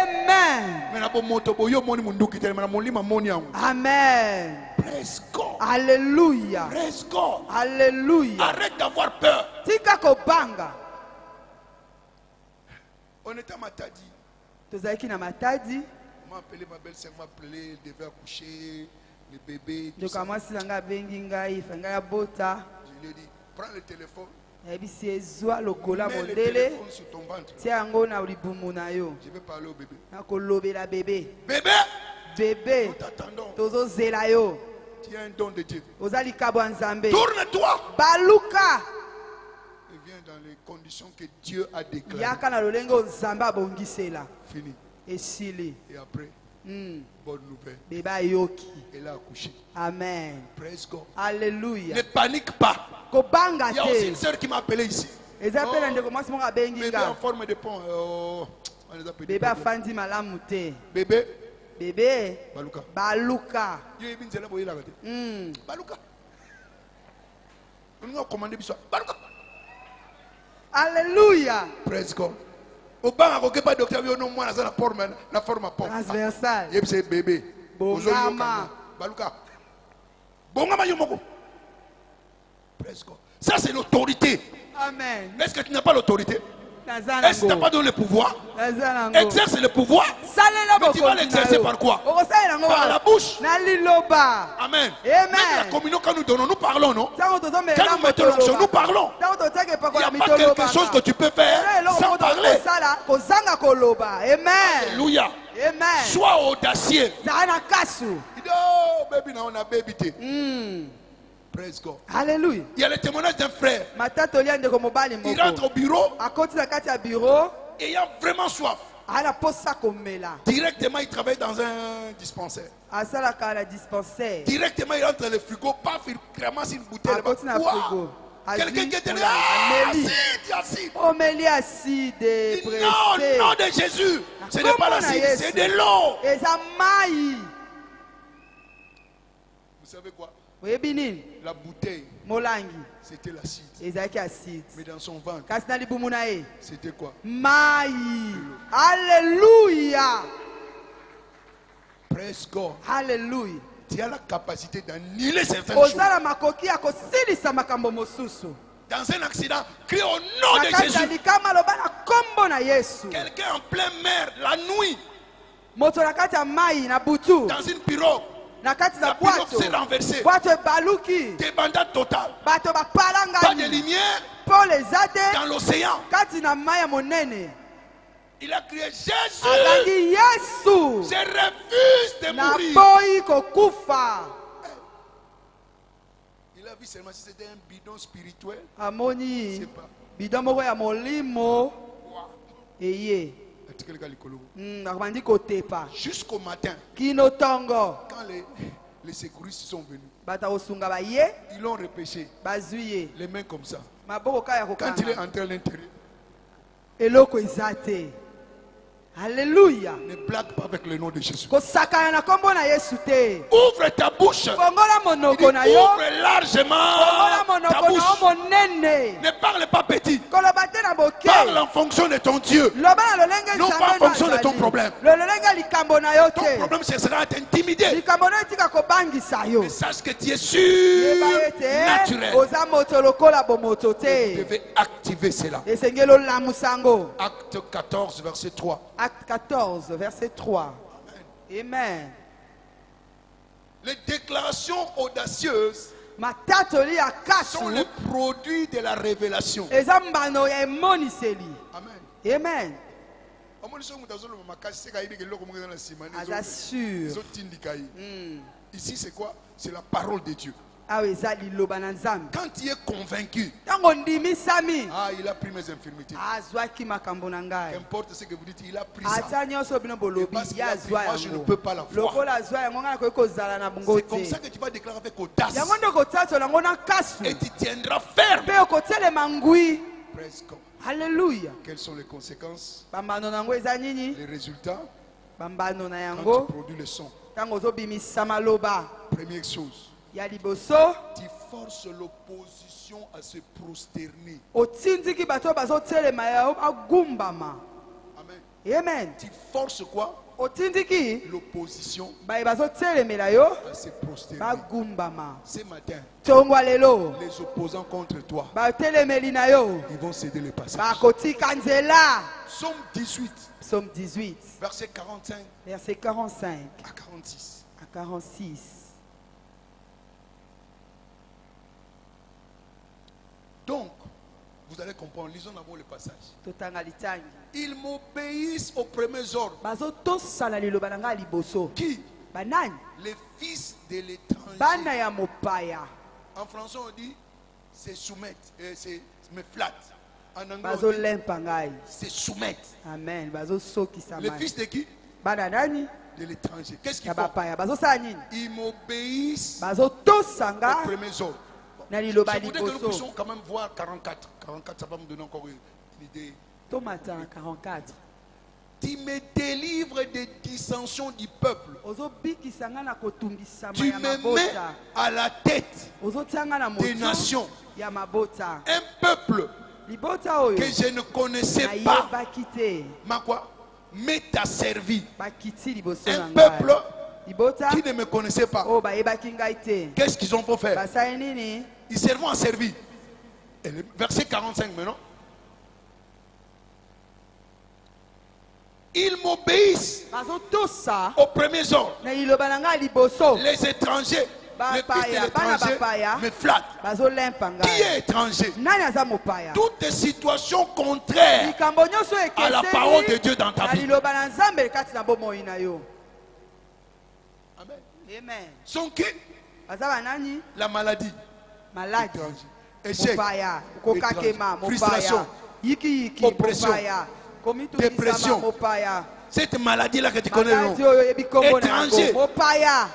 amen Mais na bo moto boyo moni munduki tele na molima moni yango. amen Praise God. alléluia Praise God. alléluia Arrête d'avoir peur. tika kobanga On était à Matadi. tozalaki na matadi On m'a appelé, ma belle-sœur m'a appelé, elle devait accoucher, le bébé. Tout ndoka ça. mwasi na ngai abengi ngai fa ngai abota Je lui ai dit, prends le téléphone, nayebisi ezwa lokola mets le mondele téléphone sur ton ventre. tia yango na libumu na yo Je vais parler au bébé. nakolobela bebe Bébé, bebe nous t'attendons. tozozela yo Tu as un don de Dieu. oza likabo ya nzambe Tourne-toi baluka et viens dans les conditions que Dieu a déclarées. yaka na lolenge oyo nzambe abongisela Fini. esili Et après, bonne nouvelle. bebe ayoki Elle a accouché. amen Praise God. alleluya Ne panique pas. kobanga Il y a aussi te une sœur qui m'a appelé ici. eza mpe na Oh, ndeko mwasi moko abengi bébé en nga forme de pont. Oh, on les appelle des bebe problèmes. afandi malamu te Bébé, bebe Baluka. baluka Yo yebi nzela boyela kate. Baluka. On nous a commandé bisous. Baluka. alleluya Praise God. Au bas, on ne pas docteur, on a moins la forme à pont. transversal Yep, c'est bébé. Bongama. Baluka. Bongama yomoko. Praise God. Ça, c'est l'autorité. amen Est-ce que tu n'as pas l'autorité? naza Est-ce que tu n'as pas nango donné le pouvoir? naza nango Exerce le pouvoir salela Mais tu vas bokonzi l'exercer na yo. par quoi? okosalela yango par la bouche. na liloba Amen. Amen. Même la communion, quand nous donnons, nous parlons, non? ntango Quand tozomela nous mettons l'onction, nous parlons. ntango totiaka Il n'y epakola a pas quelque chose que tu peux faire sans parler. kosala kozanga koloba amen Alléluia. amen Sois audacieux. zala na kasu Il dit, oh, baby, on a baby. Praise God. alleluya Il y a le témoignage d'un frère. matatoli ya ndeko mobali Il rentre moko au bureau akoti na kati ya bureau ayant vraiment soif. aa na posa komela Directement, il travaille dans un dispensaire. asalaka na dispensaire Directement, il rentre dans le frigo, paf, il ramasse une bouteille. akoti na Ouah! frigo Quelqu'un qui était là, ameli acide. omeli acide Non, pressé nom de Jésus. Ce n'est pas l'acide, c'est de l'eau. eza mai Vous savez quoi? oyebi nini La bouteille, molangi c'était l'acide. ezalaki acide Mais dans son ventre, kasi na libumu na ye c'était quoi? mai alleluya Praise God. alleluya Tu as la capacité d'annuler certaines choses. ozala makoki ya kosilisa makambo mosusu Dans un accident, crie au nom na de kati ya Jésus. likama loba na kombo na yesu Quelqu'un en pleine mer, la nuit, moto na kati ya mai na butu dans une pirogue, na kati la na pirogue bwato s'est renversée. bwato ebaluki Débandade totale. bato Pas de bapalangani lumière pole eza te dans l'océan. kati na mai ya monene Il a crié Jésus, akangi yesu je refuse de mourir. naboyi kokufa Il a vu seulement si c'était un bidon spirituel. Je amoni sais pas. bidon moko ya molimo eye nakobandi kotepa Jusqu'au matin, kino ntongo quand les secouristes sont venus, bato kosunga baye ils l'ont repêché, bazwi ye les mains comme ça. maboko kaka ya Quand il est kokanga entré à l'intérieur, eloko eza te Alléluia. Ne blague pas avec le nom de Jésus. Kosakana na kombo na Yesu te. Ouvre ta bouche. Fongola Il dit, monoko na yo. ouvre largement Fongola ta monoko na bouche. yo monene. Ne parle pas petit. Koloba te na boke. Parle en fonction de ton Dieu. Loba na lolenge Non pas en fonction de ton problème. Lolenge likambo na yo Ton te. problème, ce sera à t'intimider. Likambo na etika kobangisa yo. Mais sache que tu es Yeba ete. naturel. Oza moto lokola bomoto Vous te. devez activer cela. Esengelo la musango. Acte 14, verset 3. Acte 14, verset 3. Amen. Les déclarations audacieuses Matatoli ya sont kasu. les produits de la révélation. Eza mbano ya emoniseli. Amen. Amen. Aza sûr. Ici, c'est quoi? C'est la parole de Dieu. Awe eza liloba na Nzambe. Quand tu es convaincu, Tango ndimisami. il a pris mes infirmités. Azwaki makambo na ngai. Qu'importe ce que vous dites, il a pris ça. Ata nyonso bino bolobi Parce qu'il ya a pris, azwa moi, je ne yango. peux pas la voir. Lokola azwa yango ngana koki kozala na bongo C'est comme ça te. que tu vas déclarer avec audace. Yango nde kotatola yango na kasu. Et tu tiendras ferme. Mpe okotelema ngwi. Praise God. Alléluia. Quelles sont les conséquences? Bambano na yango eza nini? Les résultats Bambano na quand yango. tu produis le son. Tango ozobimisa maloba Première chose, ya liboso. tu forces l'opposition à se prosterner. Otindiki bato bazotelema ya agumbama. Amen. Amen. Tu forces quoi? Otindiki L'opposition baye bazotelemela yo à se prosterner. bagumbama. Ce matin, Tongwa lelo les opposants contre toi, batelemeli na yo ils vont céder le passage. bakotika nzela. Psaume 18, Psaume 18, verset 45 verset 45 à 46. à 46. Donc, vous allez comprendre, lisons d'abord le passage. Totanga litangi. Ils m'obéissent aux premiers ordres. Bazotosala liloba na ngai liboso. Qui? Banani? Les fils de l'étranger. Bana ya mopaya. En français, on dit c'est soumettre, c'est me flatte. En anglais, on dit Bazolempa ngai. c'est soumettre. Amen. Bazosokisa Les mai. fils de qui? Bana nani? De l'étranger. Qu'est-ce qu'ils Ya font? bapaya. Bazosala nini? Ils m'obéissent Bazotosanga aux premiers ordres. na liloba Je voudrais que nous liboso. puissions quand même voir 44. 44, ça va me donner encore une idée. Tomata 44. Tu me délivres des dissensions du peuple. Ozobikisa nga na kotungisama Tu ya me mets mabota. à la tête Ozotianga na des moto nations. ya mabota. Un peuple Libota oyo que je ne connaissais na pas. yebaki te. Ma quoi? Mais t'as servi. Bakiti liboso Un na peuple ngai. Libota qui ne me connaissait pas. oyo bayebaki ngai te. Qu'est-ce qu'ils ont pour faire? Basali nini? Ils servent à servir. Et le verset 45 maintenant. Ils m'obéissent Bazotosa aux premiers ordres. na liloba na ngai liboso. Les étrangers, les fils de l'étranger me flattent. Bazolempa Qui ngai. est étranger? Nani aza mopaya? Toutes situations contraires Likambo nyonso à la parole de ekeseni Dieu dans ta na vie. liloba na Nzambe kati na bomoi na yo. Amen. Amen. Sont qui? Baza banani? La maladie. Maladi. Étranger. Échec. Mopaya. Kokakema. Étranger. Frustration. Mopaya. Yiki. Oppression. Mopaya. Dépression. Mopaya. Cette maladie-là que tu connais, Maladi non? oyo yebi kombo na Étranger. yango. Mopaya.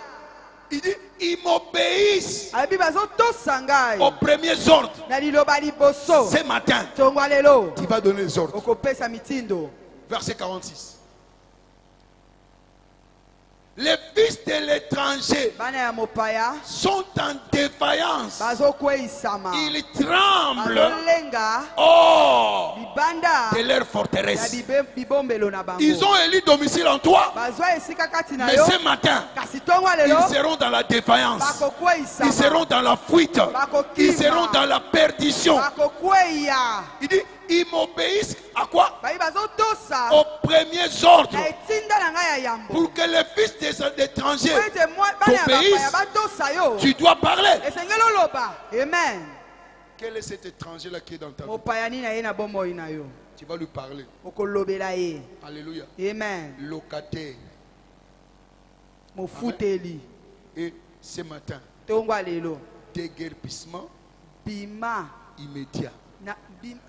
Il dit, ils m'obéissent Abi bazotosa ngai aux premiers ordres. na liloba liboso. Ce matin, Tongwa lelo tu vas donner les ordres. okopesa mitindo. Verset 46. Les fils de l'étranger Bana ya mopaya sont en défaillance. bazokweisama. Ils tremblent Bazolenga hors libanda de leur ya forteresse. bibombelo na bango. Ils ont élu domicile en toi, Bazwa esika kati na mais yo. ce matin, Kasi tongwa lelo ils seront dans la défaillance. bakokweisama. Ils seront dans la fuite. Ils seront dans la perdition. bakokweya. Il dit, ils m'obéissent à quoi? Bayi bazotosa Aux premiers ordres. na etinda na ngai ya yambo. Pour que les fils des étrangers Po ete bana ya t'obéissent, bapaya batosa yo. tu dois parler. Esengeli oloba. Amen. Quel est cet étranger-là qui est dans ta vie? Mopaya nini na ye na bomoi na yo. Tu vas lui parler. Okolobela ye. Alléluia. Amen. Locataire. Mofuteli. Et ce matin, Tongwa lelo. déguerpissement Bima immédiat. na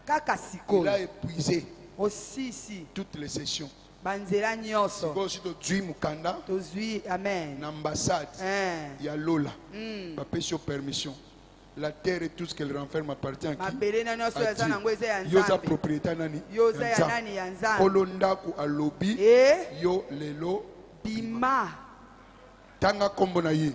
kaka Il sikoyo. a épuisé Osisi toutes les sessions. banzela Il nyonso. va aussi de Dui Mukanda, Tozwi amen. l'ambassade. Il y a Lola. Mm. Papa sur permission. La terre et tout ce qu'elle renferme appartient à qui? mabele na nyonso eza nango eza ya Yo za nzambe propriété nani? yo eza ya nani ya nzambe Kolondaku alobi e yo lelo bima tanga kombo na ye.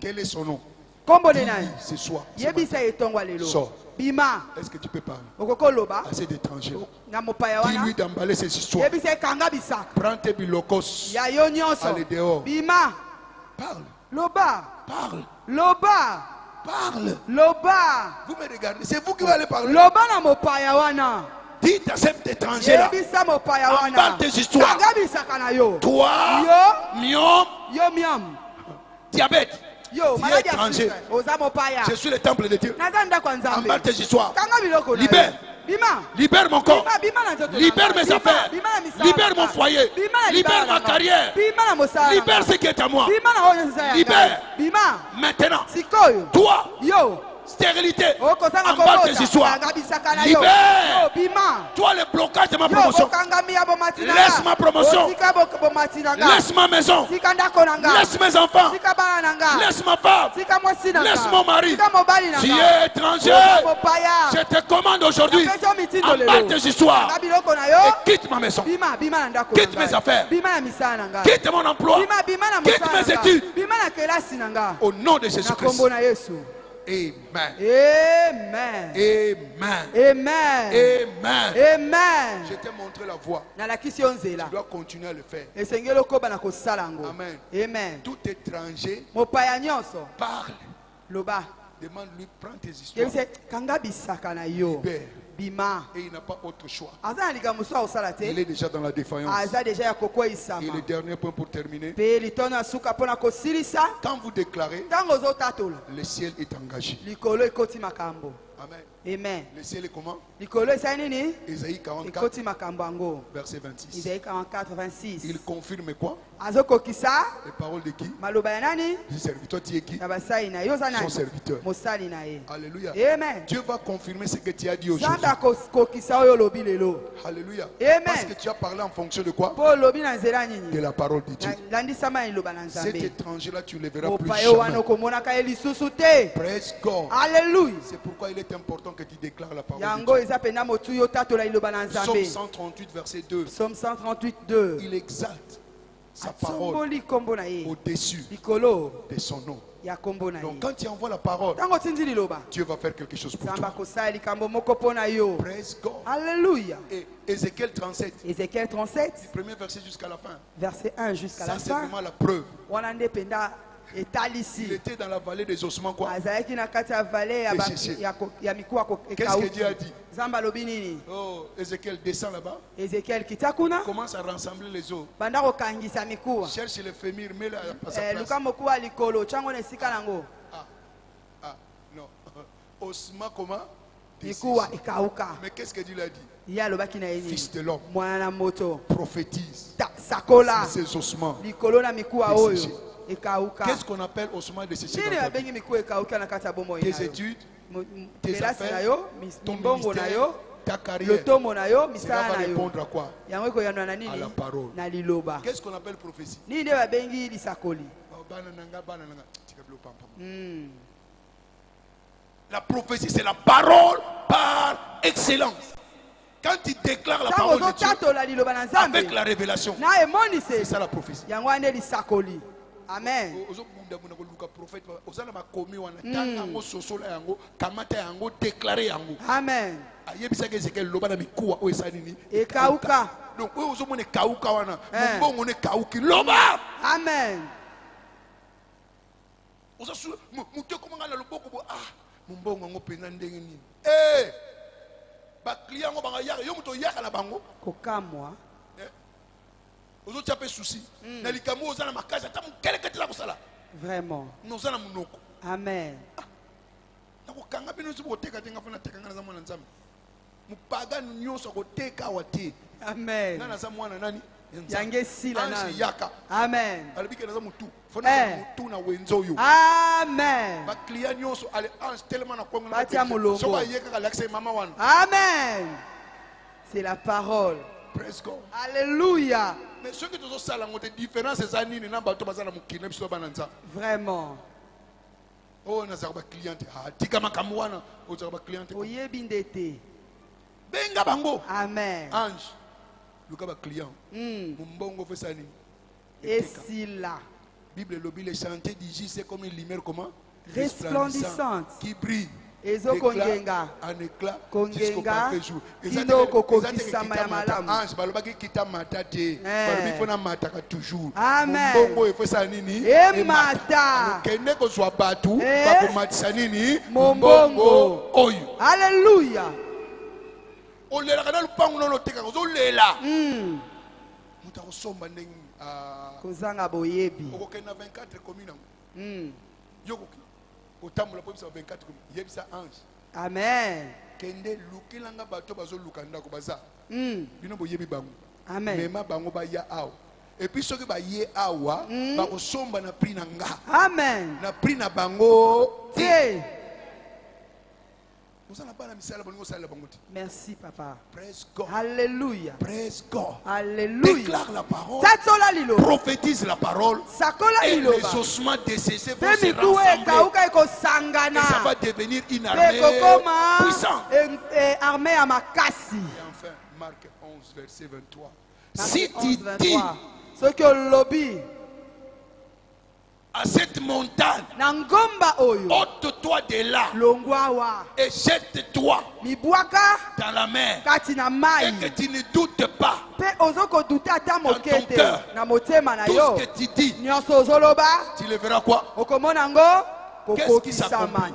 Quel est son nom? kombo de nani Ce soir. yebisa etongwa lelo Sors. bima Est-ce que tu peux parler? okokoloba Assez d'étrangers. na mopaya wana Dis-lui d'emballer ses histoires. yebisa ekanga bisaka Prends tes bilokos. ya yo nyonso Allez dehors. bima Parle. loba Parle. loba Parle. loba Vous me regardez. C'est vous qui allez parler. loba na mopaya wana Dites à cet étranger-là. yebisa mopaya wana Emballe tes histoires. kanga bisaka na yo Toi, yo myome, yo miam diabète. yo Tu es maladi ya étranger. sucre oza mopaya Je suis le temple de Dieu. naza ndako ya nzambe Emballe tes histoires. kanga biloko na yo Libère. bima Libère mon corps. bima bima na nzoto Libère na mes nga. affaires. bima na misala Libère na mon nga. foyer. bima na Libère libala ma na nga. carrière. bima na mosala na Libère nga. ce qui est à moi. bima na oyo nzela ya Libère. ngai. bima Maintenant, sikoyo toi, yo stérilité, okozanga emballe tes kobota histoires. kanga bisaka na yo Libère. yo bima Toi, le blocage de ma yo promotion. bokangami ya bomati na nga. Laisse ma promotion. Osika bomati na nga. Laisse ma maison. sika ndako na nga Laisse mes enfants. sika bana na nga Laisse ma femme. sika mwasi na nga Laisse mon mari. sika mobali na Tu nga es étranger. oza mopaya Je te commande aujourd'hui. napesi yo mitindo Emballe lelo tes histoires. kanga biloko na Et yo quitte ma maison. bima bima na ndako Quitte na mes ngai. affaires. bima na misala na ngai Quitte mon emploi. bima bima na Quitte mosala mes na ngai. études. bima na kelasi na nga Au nom de na Jésus-Christ. kombo na yesu Amen. amen Amen. amen Amen. amen Je t'ai montré la voie. nalakisi yo nzela Tu dois continuer à le faire. esengeli okoba na kosala yango Amen. amen Tout étranger mopaya nyonso parle. loba Demande-lui, prends tes histoires. yebise kanga bisaka na yo Libère. bima Et il n'a pas autre choix. aza na likambo mosusu akosala Il te est déjà dans la défaillance. aza deja ya Et kokweyisama le dernier point pour terminer. mpe litono ya suka mpo na kosilisa Quand vous déclarez, ntango ozotatola le ciel est engagé. likolo ekoti makambo Amen. amen Le ciel est comment? likolo esali nini Ésaïe 44, ekoti makambo yango verset 26. isaïe 44 26 Il confirme quoi? azokokisa Les paroles de qui? maloba ya nani Du serviteur, tu es qui? ya basali na ye oza Son nani serviteur. mosali na ye Alléluia. amen Dieu va confirmer ce que tu as dit aujourd'hui. nzambe akokisa oyo olobi lelo Alléluia. Amen. Parce que tu as parlé en fonction de quoi? mpo olobi na nzela De nini la parole de Dieu. landisama ya liloba na Cet nzambe étranger-là, tu ne le verras plus mopaya wana jamais. okomonaka ye lisusu te Praise God. alleluya C'est pourquoi il est important que tu déclares la parole yango de Dieu. eza mpenza motu yo tatola liloba na Psaume nzambe 138, verset 2. psaume 138 2 Il exalte sa parole asomboli nkombo na ye au-dessus likolo de son nom. ya nkombo na Donc ye quand tu envoies la parole, ntango otindi liloba Dieu va faire quelque chose pour nzambe toi. akosala likambo moko mpo na yo Praise God. alleluya Et Ézéchiel 37, ézéchiel 37 du premier verset jusqu'à la fin. verset 1 jusqu'à Ça, la c'est fin vraiment la preuve. wana nde mpenza Il etalisi était dans la vallée des ossements, quoi. azalaki na kati ya vale ya Desséché. ya mikuwa Qu'est-ce que Dieu a dit? nzambe alobi nini Oh, Ézéchiel, descends là-bas. ézéchiel kita kuna Commence à rassembler les eaux. banda kokangisa mikuwa Cherche le fémur, mets-le à sa place. luka mokuwa likolo tyango na esika nango Ah, non. Osma, comment? mikuwa Desséché. ekauka Mais qu'est-ce que Dieu lui a dit? ye alobaki na ye Fils nini de l'homme, mwana na moto prophétise sakola sur ces ossements. likolo na mikuwa Desséché. oyo ekauka Qu'est-ce qu'on appelle ossements de séché nini dans ta vie? babengi mikuwa ekauka na kati ya bomoi Tes na yo études, tes kelasi na affaires, yo ton mimbongo na yo ministère, ta carrière. lotomo na yo Cela misala va na yo répondre à quoi? yango ekoyandwa na À la nini parole. na liloba Qu'est-ce qu'on appelle prophétie? nini nde babengi lisakoli Oh, banananga, banananga. Tika bilo pam pam. Hmm. La prophétie, c'est la parole par excellence. Quand tu déclares la ntango parole de Dieu ozotatola liloba na nzambe avec la révélation, na c'est emonise ça la prophétie. yango wana nde lisakoli amen ozobundabunda koluka prophète oza na bakomi wana tanga yango sosola yango kamata yango déclare yango amen ayebisaki ezekiel loba na mikuwa oyo esala nini ekauka donc oyo ozomona ekauka wana Eh. mombongo no ekauki loba amen oza motu ekomanga na loboko bo mombongo yango mpenza ndenge nini baklia yango bangayaka yo moto oyaka na bango kokamwa ozotia mpe susi na likambo oyo oza na makasi ata mokeleke te za kosala vraiment na oza na monoko amen nakokanga bino nyonso bokoteka te nga mpo natekanga naza mwana nzambe mopagani nyonso akoteka awa te amen nga naza mwana nani yango esila ange nani yaka amen alobi ke naza motu fo naza Eh. motu na wenze oyo amen baklia nyonso ale ange telema na kongo Batia molongo. soko aye kaka alakisa ye mama wana amen c'est la parole praise God alléluia mais soki tozosala yango te différence eza nini na bato baza na mokili na biso bana nzambe vraiment Oh, nazarba cliente. Ah, tika makamwana. Oh, nazarba cliente. oyebi ndete. Benga bango. Amen. Ange. Luka ba client. Mumbongo fait ça ni. Esila. Bible lobby les chantiers d'Igi c'est comme une lumière comment? Resplendissante. Qui brille. Ezo kongenga. En éclat. Kongenga. Kino kokokisama ya malamu. Ange balobaki kita matate. Balobi fona mataka toujours. Amen. Mumbongo il fait ça nini? Emata. Kende ko zwa batu ba komatisa nini? Mumbongo. Oyo. Alléluia. Olela kana lupango no loteka ozolela. Muta kosomba ndenge Kozanga boyebi. okokenda 24 communes. Yoko otambola po bisa 24 communes. Yebisa ange. Amen. Kende lukilanga bato bazoluka ndako baza. Bino boyebi bango. Amen. Mema bango ba ya awa. Et puis soki ba ye awa ba kosomba na prix na nga. Amen. Na prix na bango. Tie. Merci papa. Praise God. Alléluia. Praise God. Alléluia. Déclare la parole. Prophétise la parole. Et les ossements desséchés vont se rassembler. Et ça va devenir une armée puissante. Et enfin, Marc 11, verset 23. Si tu dis ce que lobby à cette montagne, ôte-toi de là et jette-toi dans la mer, et que tu ne doutes pas dans ton cœur tout ce que tu dis, tu le verras quoi? Qu'est-ce qui s'accomplit?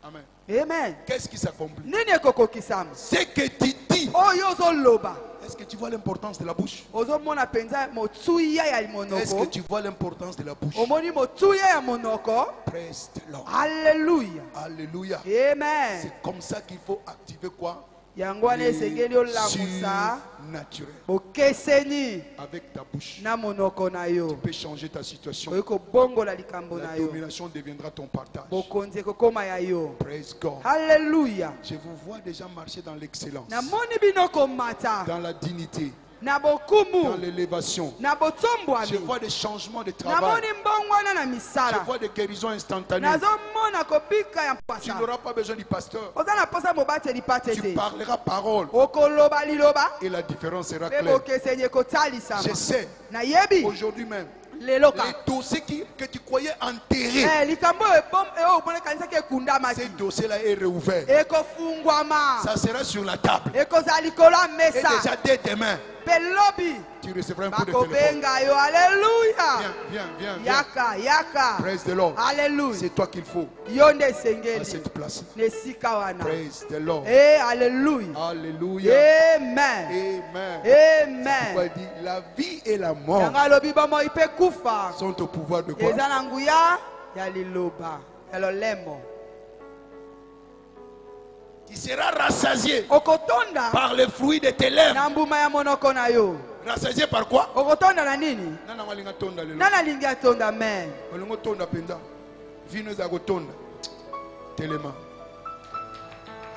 Amen. Amen. Qu'est-ce qui s'accomplit? Ce que tu dis. Est-ce que tu vois l'importance de la bouche? Est-ce que tu vois l'importance de la bouche? Praise the Lord. Alléluia. Alléluia. Amen. C'est comme ça qu'il faut activer quoi? Le surnaturel. Avec ta bouche, tu peux changer ta situation. La domination deviendra ton partage. Praise God. Alléluia. Je vous vois déjà marcher dans l'excellence, dans la dignité, dans l'élévation. Je vois des changements de travail. Je vois des guérisons instantanées. Tu n'auras pas besoin du pasteur. Tu parleras parole. Et la différence sera claire. Je sais, aujourd'hui même, les dossiers que tu croyais enterrés, ces dossiers-là est réouvert. Ça sera sur la table. Et déjà dès demain, tu recevras un coup de téléphone. Alléluia. Viens. Yaka. Praise the Lord. Alléluia. C'est toi qu'il faut à cette place. Praise the Lord. Alléluia. Alléluia. Amen. Amen. Pourquoi il dit la vie et la mort sont au pouvoir de quoi? Tu seras rassasié par le fruit de tes lèvres. Rassasié par quoi?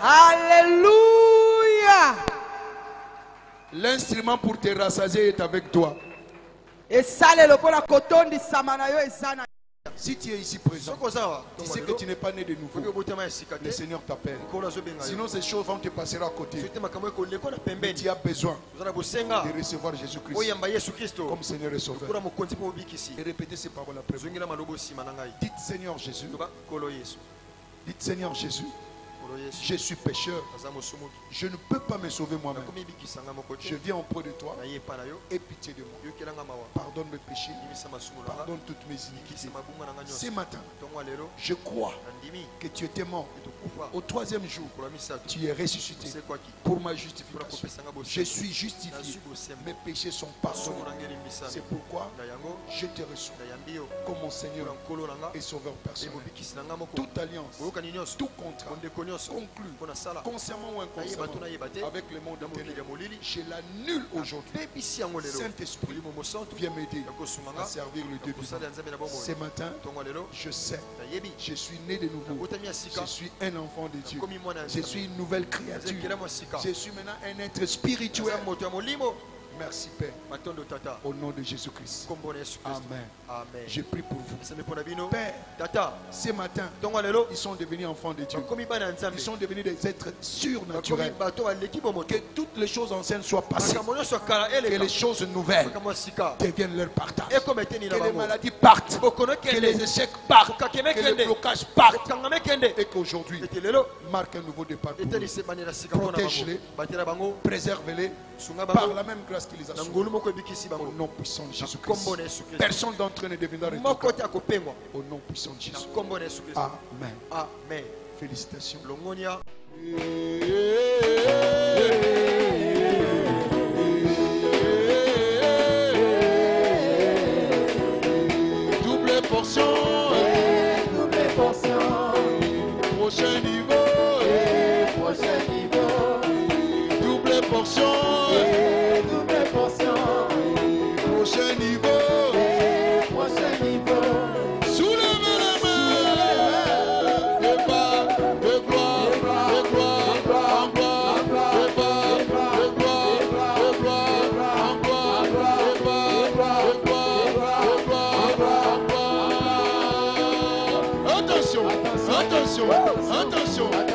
Alléluia. L'instrument pour te rassasier est avec toi. Si tu es ici présent, tu sais que tu n'es pas né de nouveau. Le Seigneur t'appelle. Sinon ces choses vont te passer à côté. Mais tu as besoin de recevoir Jésus-Christ comme Seigneur et Sauveur. Et répétez ces paroles après. Dites Seigneur Jésus. Dites Seigneur Jésus. Je suis pécheur. Je ne peux pas me sauver moi-même. Je viens auprès de toi. Aie pitié de moi. Pardonne mes péchés. Pardonne toutes mes iniquités. Ce matin, je crois que tu étais mort. Au troisième jour, tu es ressuscité pour ma justification. Je suis justifié. Mes péchés sont pardonnés. C'est pourquoi je te reçois comme mon Seigneur et Sauveur personnel. Toute alliance, tout contrat conclu, consciemment ou inconsciemment, avec le monde intérieur, je l'annule aujourd'hui. Saint-Esprit, viens m'aider à servir le Dieu vivant. Ce matin, je sais, je suis né de nouveau. Je suis un enfant de Dieu. Je suis une nouvelle créature. Je suis maintenant un être spirituel. Merci Père. Au nom de Jésus-Christ. Amen. Amen. Je prie pour vous. Père, Père, ce matin, ils sont devenus enfants de Dieu. Ils sont devenus des êtres surnaturels. Que toutes les choses anciennes soient passées. Que les choses nouvelles deviennent leur partage. Que les maladies partent. Que les échecs partent. Que les blocages partent. Et qu'aujourd'hui, marque un nouveau départ. Protège-les. Préserve-les. Par la même grâce qui les a sauvés. Au nom puissant de Jésus-Christ. Personne d'entre eux ne deviendra rétrograde. Au nom puissant de Jésus. Amen. Amen. Félicitations. Double portion. Double portion. Prochain niveau. Prochain niveau. Double portion. Double portion. Prochain niveau. Prochain niveau. Soulevez les mains. De bas, de gloire, de gloire, en gloire, de bas, de gloire, de gloire, en gloire, de bas, de gloire, de gloire, en gloire. Attention, attention, attention.